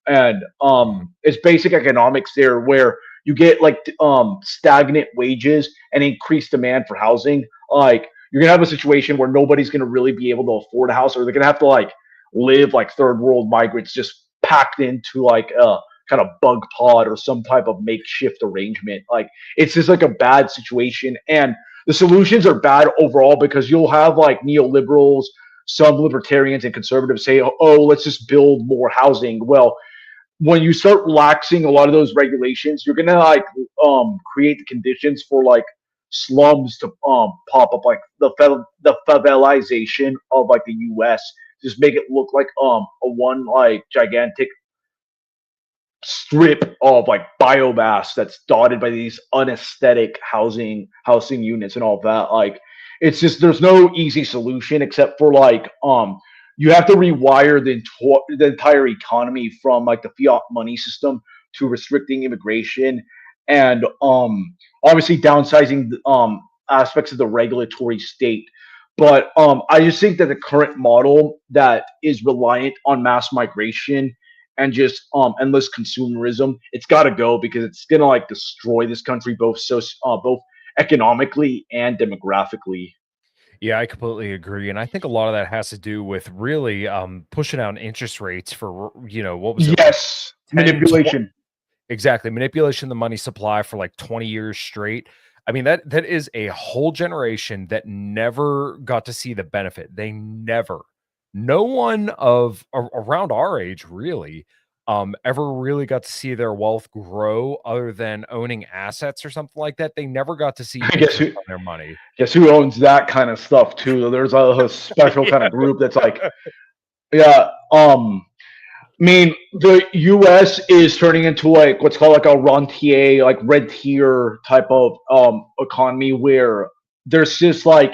S2: and
S1: Mhm.
S2: it's basic economics there where you get like stagnant wages and increased demand for housing. Like you're gonna have a situation where nobody's gonna really be able to afford a house, or they're gonna have to like live like third world migrants just packed into like a kind of bug pod or some type of makeshift arrangement. Like it's just like a bad situation, and the solutions are bad overall because you'll have like neoliberals, some libertarians and conservatives say, "Oh, let's just build more housing." Well, when you start relaxing a lot of those regulations, you're gonna like create the conditions for like slums to pop up, like the favelization of like the U.S. Just make it look like a one like gigantic strip of like biomass that's dotted by these unesthetic housing units and all that. Like it's just there's no easy solution except for like you have to rewire the entire economy from like the fiat money system to restricting immigration, and obviously downsizing aspects of the regulatory state. But I just think that the current model that is reliant on mass migration and just endless consumerism, it's got to go because it's gonna like destroy this country both economically and demographically.
S1: Yeah, I completely agree, and I think a lot of that has to do with really, pushing down interest rates for, what was it, like
S2: Yes,
S1: 10, 20
S2: manipulation.
S1: exactly, manipulation of the money supply for, like, 20 years straight. I mean, that is a whole generation that never got to see the benefit. They never no one of around our age really, ever really got to see their wealth grow other than owning assets or something like that. They never got to see
S2: I guess
S1: interest
S2: who
S1: on their money.
S2: guess who owns that kind of stuff too. There's a special kind
S1: Yeah.
S2: of group that's like, yeah. I mean, the U.S. is turning into like what's called like a rentier, like red tier type of economy where there's just like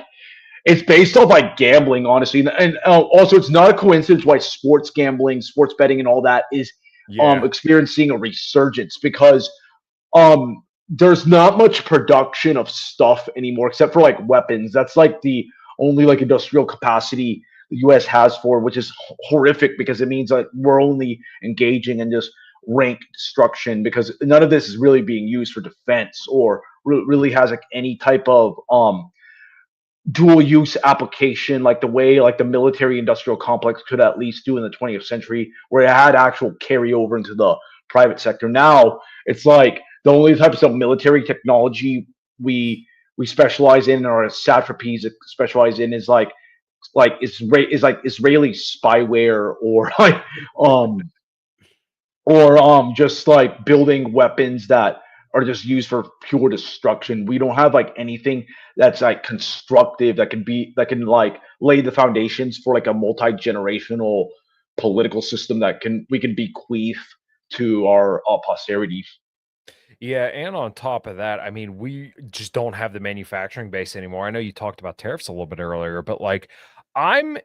S2: it's based off like gambling, honestly, and also it's not a coincidence why sports gambling, sports betting, and all that is
S1: Yeah.
S2: experiencing a resurgence because there's not much production of stuff anymore except for like weapons. That's like the only like industrial capacity the US has for, which is horrific because it means that we're only engaging in just rank destruction because none of this is really being used for defense or really has like any type of dual use application like the way like the military industrial complex could at least do in the 20th century where it had actual carryover into the private sector. Now it's like the only types of military technology we specialize in or satrapies specialize in is like Israeli spyware or like um just like building weapons that are just used for pure destruction. We don't have like anything that's like constructive that can like lay the foundations for like a multi-generational political system that can we can bequeath to our posterity.
S1: Yeah, and on top of that, I mean, we just don't have the manufacturing base anymore. I know you talked about tariffs a little bit earlier, but like I'm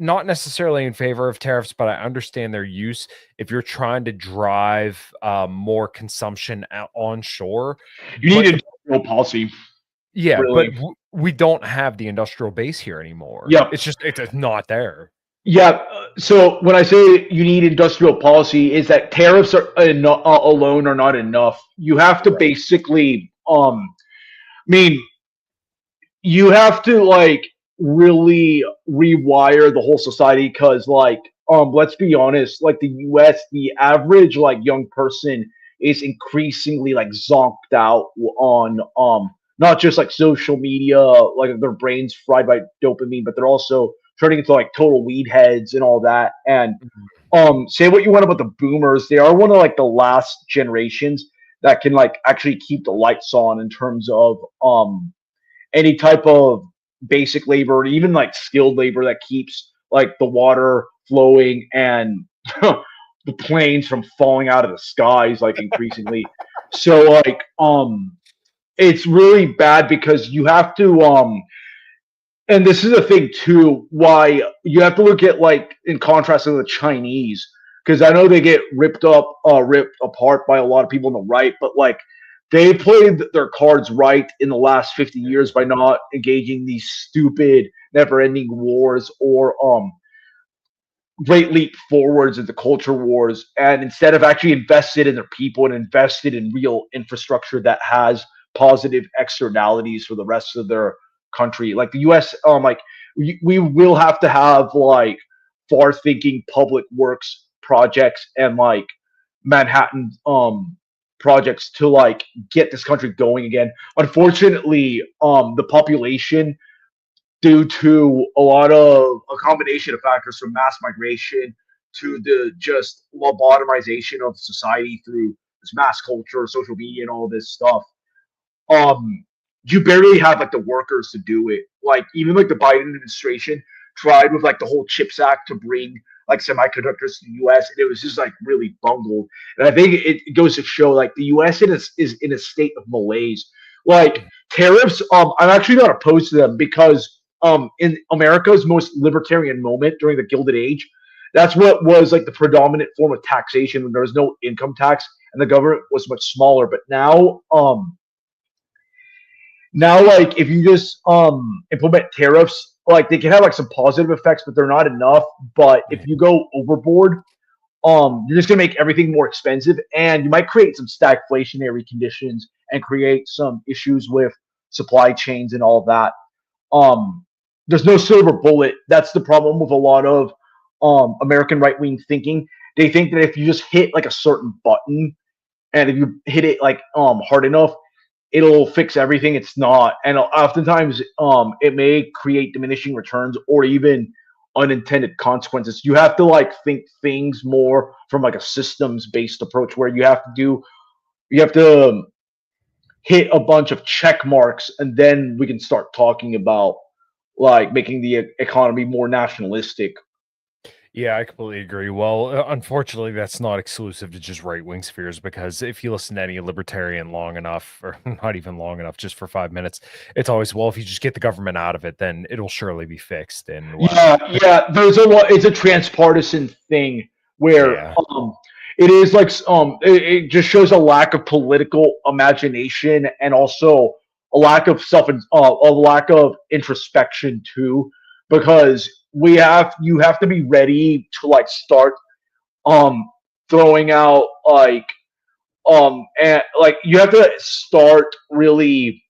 S1: not necessarily in favor of tariffs, but I understand their use if you're trying to drive more consumption out onshore.
S2: You need
S1: But the
S2: industrial policy,
S1: yeah, but
S2: really.
S1: we don't have the industrial base here anymore.
S2: Yep.
S1: It's not there.
S2: Yeah. So when I say you need industrial policy, is that tariffs alone are not enough. You have to
S1: Right.
S2: basically, I mean, you have to like really rewire the whole society because like let's be honest, like the US, the average like young person is increasingly like zonked out on not just like social media, like their brains fried by dopamine, but they're also turning into like total weed heads and all that. And
S1: Mhm.
S2: say what you want about the boomers, they are one of like the last generations that can like actually keep the lights on in terms of any type of basic labor, even like skilled labor that keeps like the water flowing and the planes from falling out of the skies like increasingly. So like it's really bad because you have to and this is a thing too why you have to look at like in contrast to the Chinese because I know they get ripped apart by a lot of people on the right, but like they played their cards right in the last 50 years by not engaging these stupid never-ending wars or great leap forwards into culture wars and instead of actually invested in their people and invested in real infrastructure that has positive externalities for the rest of their country like the US like we will have to have like far thinking public works projects and like Manhattan projects to like get this country going again. Unfortunately the population due to a lot of a combination of factors from mass migration to the just lobotomization of society through this mass culture, social media, and all this stuff. Um, you barely have like the workers to do it. Like even like the Biden administration tried with like the whole CHIPS Act to bring like semiconductors to the U.S. and it was just like really bungled. And I think it goes to show like the U.S. is in a state of malaise. Like tariffs, I'm actually not opposed to them because in America's most libertarian moment during the Gilded Age, that's what was like the predominant form of taxation when there was no income tax and the government was much smaller. But now like if you just implement tariffs like they can have like some positive effects but they're not enough but if you go overboard you're just going to make everything more expensive and you might create some stagflationary conditions and create some issues with supply chains and all of that um there's no silver bullet. That's the problem with a lot of American right-wing thinking. They think that if you just hit like a certain button and if you hit it like hard enough it'll fix everything. It's not, and oftentimes it may create diminishing returns or even unintended consequences. You have to like think things more from like a systems based approach where you have to hit a bunch of check marks, and then we can start talking about like making the economy more nationalistic.
S1: Yeah, I completely agree. Well, unfortunately, that's not exclusive to just right wing spheres because if you listen to any libertarian long enough, or not even long enough, just for 5 minutes, it's always, well, if you just get the government out of it, then it'll surely be fixed. And
S2: Yeah, yeah. There's a lot. It's a transpartisan thing where
S1: yeah,
S2: it is like it just shows a lack of political imagination and also a lack of a lack of introspection too, because you have to be ready to like start um throwing out and like you have to start really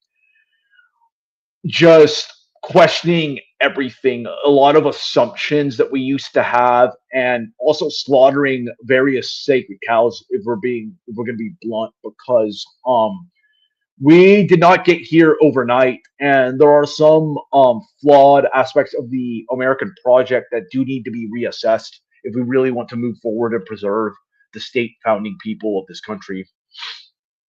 S2: just questioning everything, a lot of assumptions that we used to have, and also slaughtering various sacred cows if we're going to be blunt, because we did not get here overnight, and there are some flawed aspects of the American project that do need to be reassessed if we really want to move forward and preserve the state founding people of this country.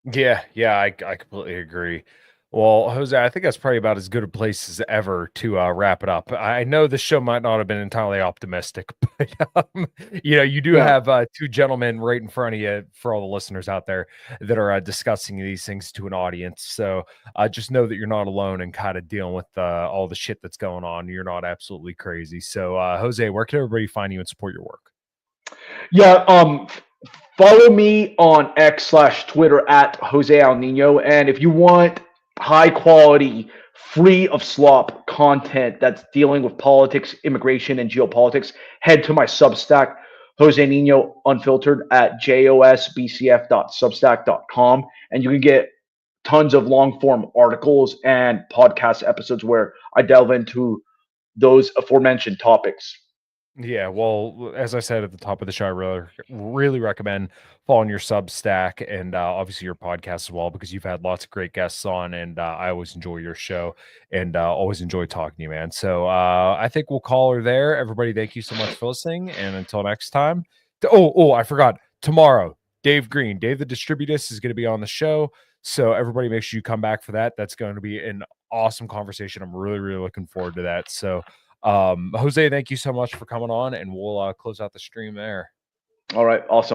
S1: yeah, I completely agree. Well, Jose, I think that's probably about as good a place as ever to wrap it up. I know this show might not have been entirely optimistic, but you do
S2: Yeah.
S1: have two gentlemen right in front of you for all the listeners out there that are discussing these things to an audience. So just know that you're not alone and kind of dealing with all the shit that's going on. You're not absolutely crazy. So, Jose, where can everybody find you and support your work?
S2: Yeah, follow me on X/Twitter at Jose Al Nino. And if you want high quality, free of slop content that's dealing with politics, immigration, and geopolitics, head to my Substack, Jose Nino Unfiltered at josbcf.substack.com. And you can get tons of long form articles and podcast episodes where I delve into those aforementioned topics.
S1: Yeah, well, as I said at the top of the show, I really recommend following your Substack and obviously your podcast as well because you've had lots of great guests on, and I always enjoy your show and always enjoy talking to you, man. So I think we'll call her there. Everybody, thank you so much for listening, and until next time. I forgot tomorrow. Dave the Distributist is going to be on the show, so everybody, make sure you come back for that. That's going to be an awesome conversation. I'm really looking forward to that. So. Jose, thank you so much for coming on, and we'll close out the stream there.
S2: All right. Awesome.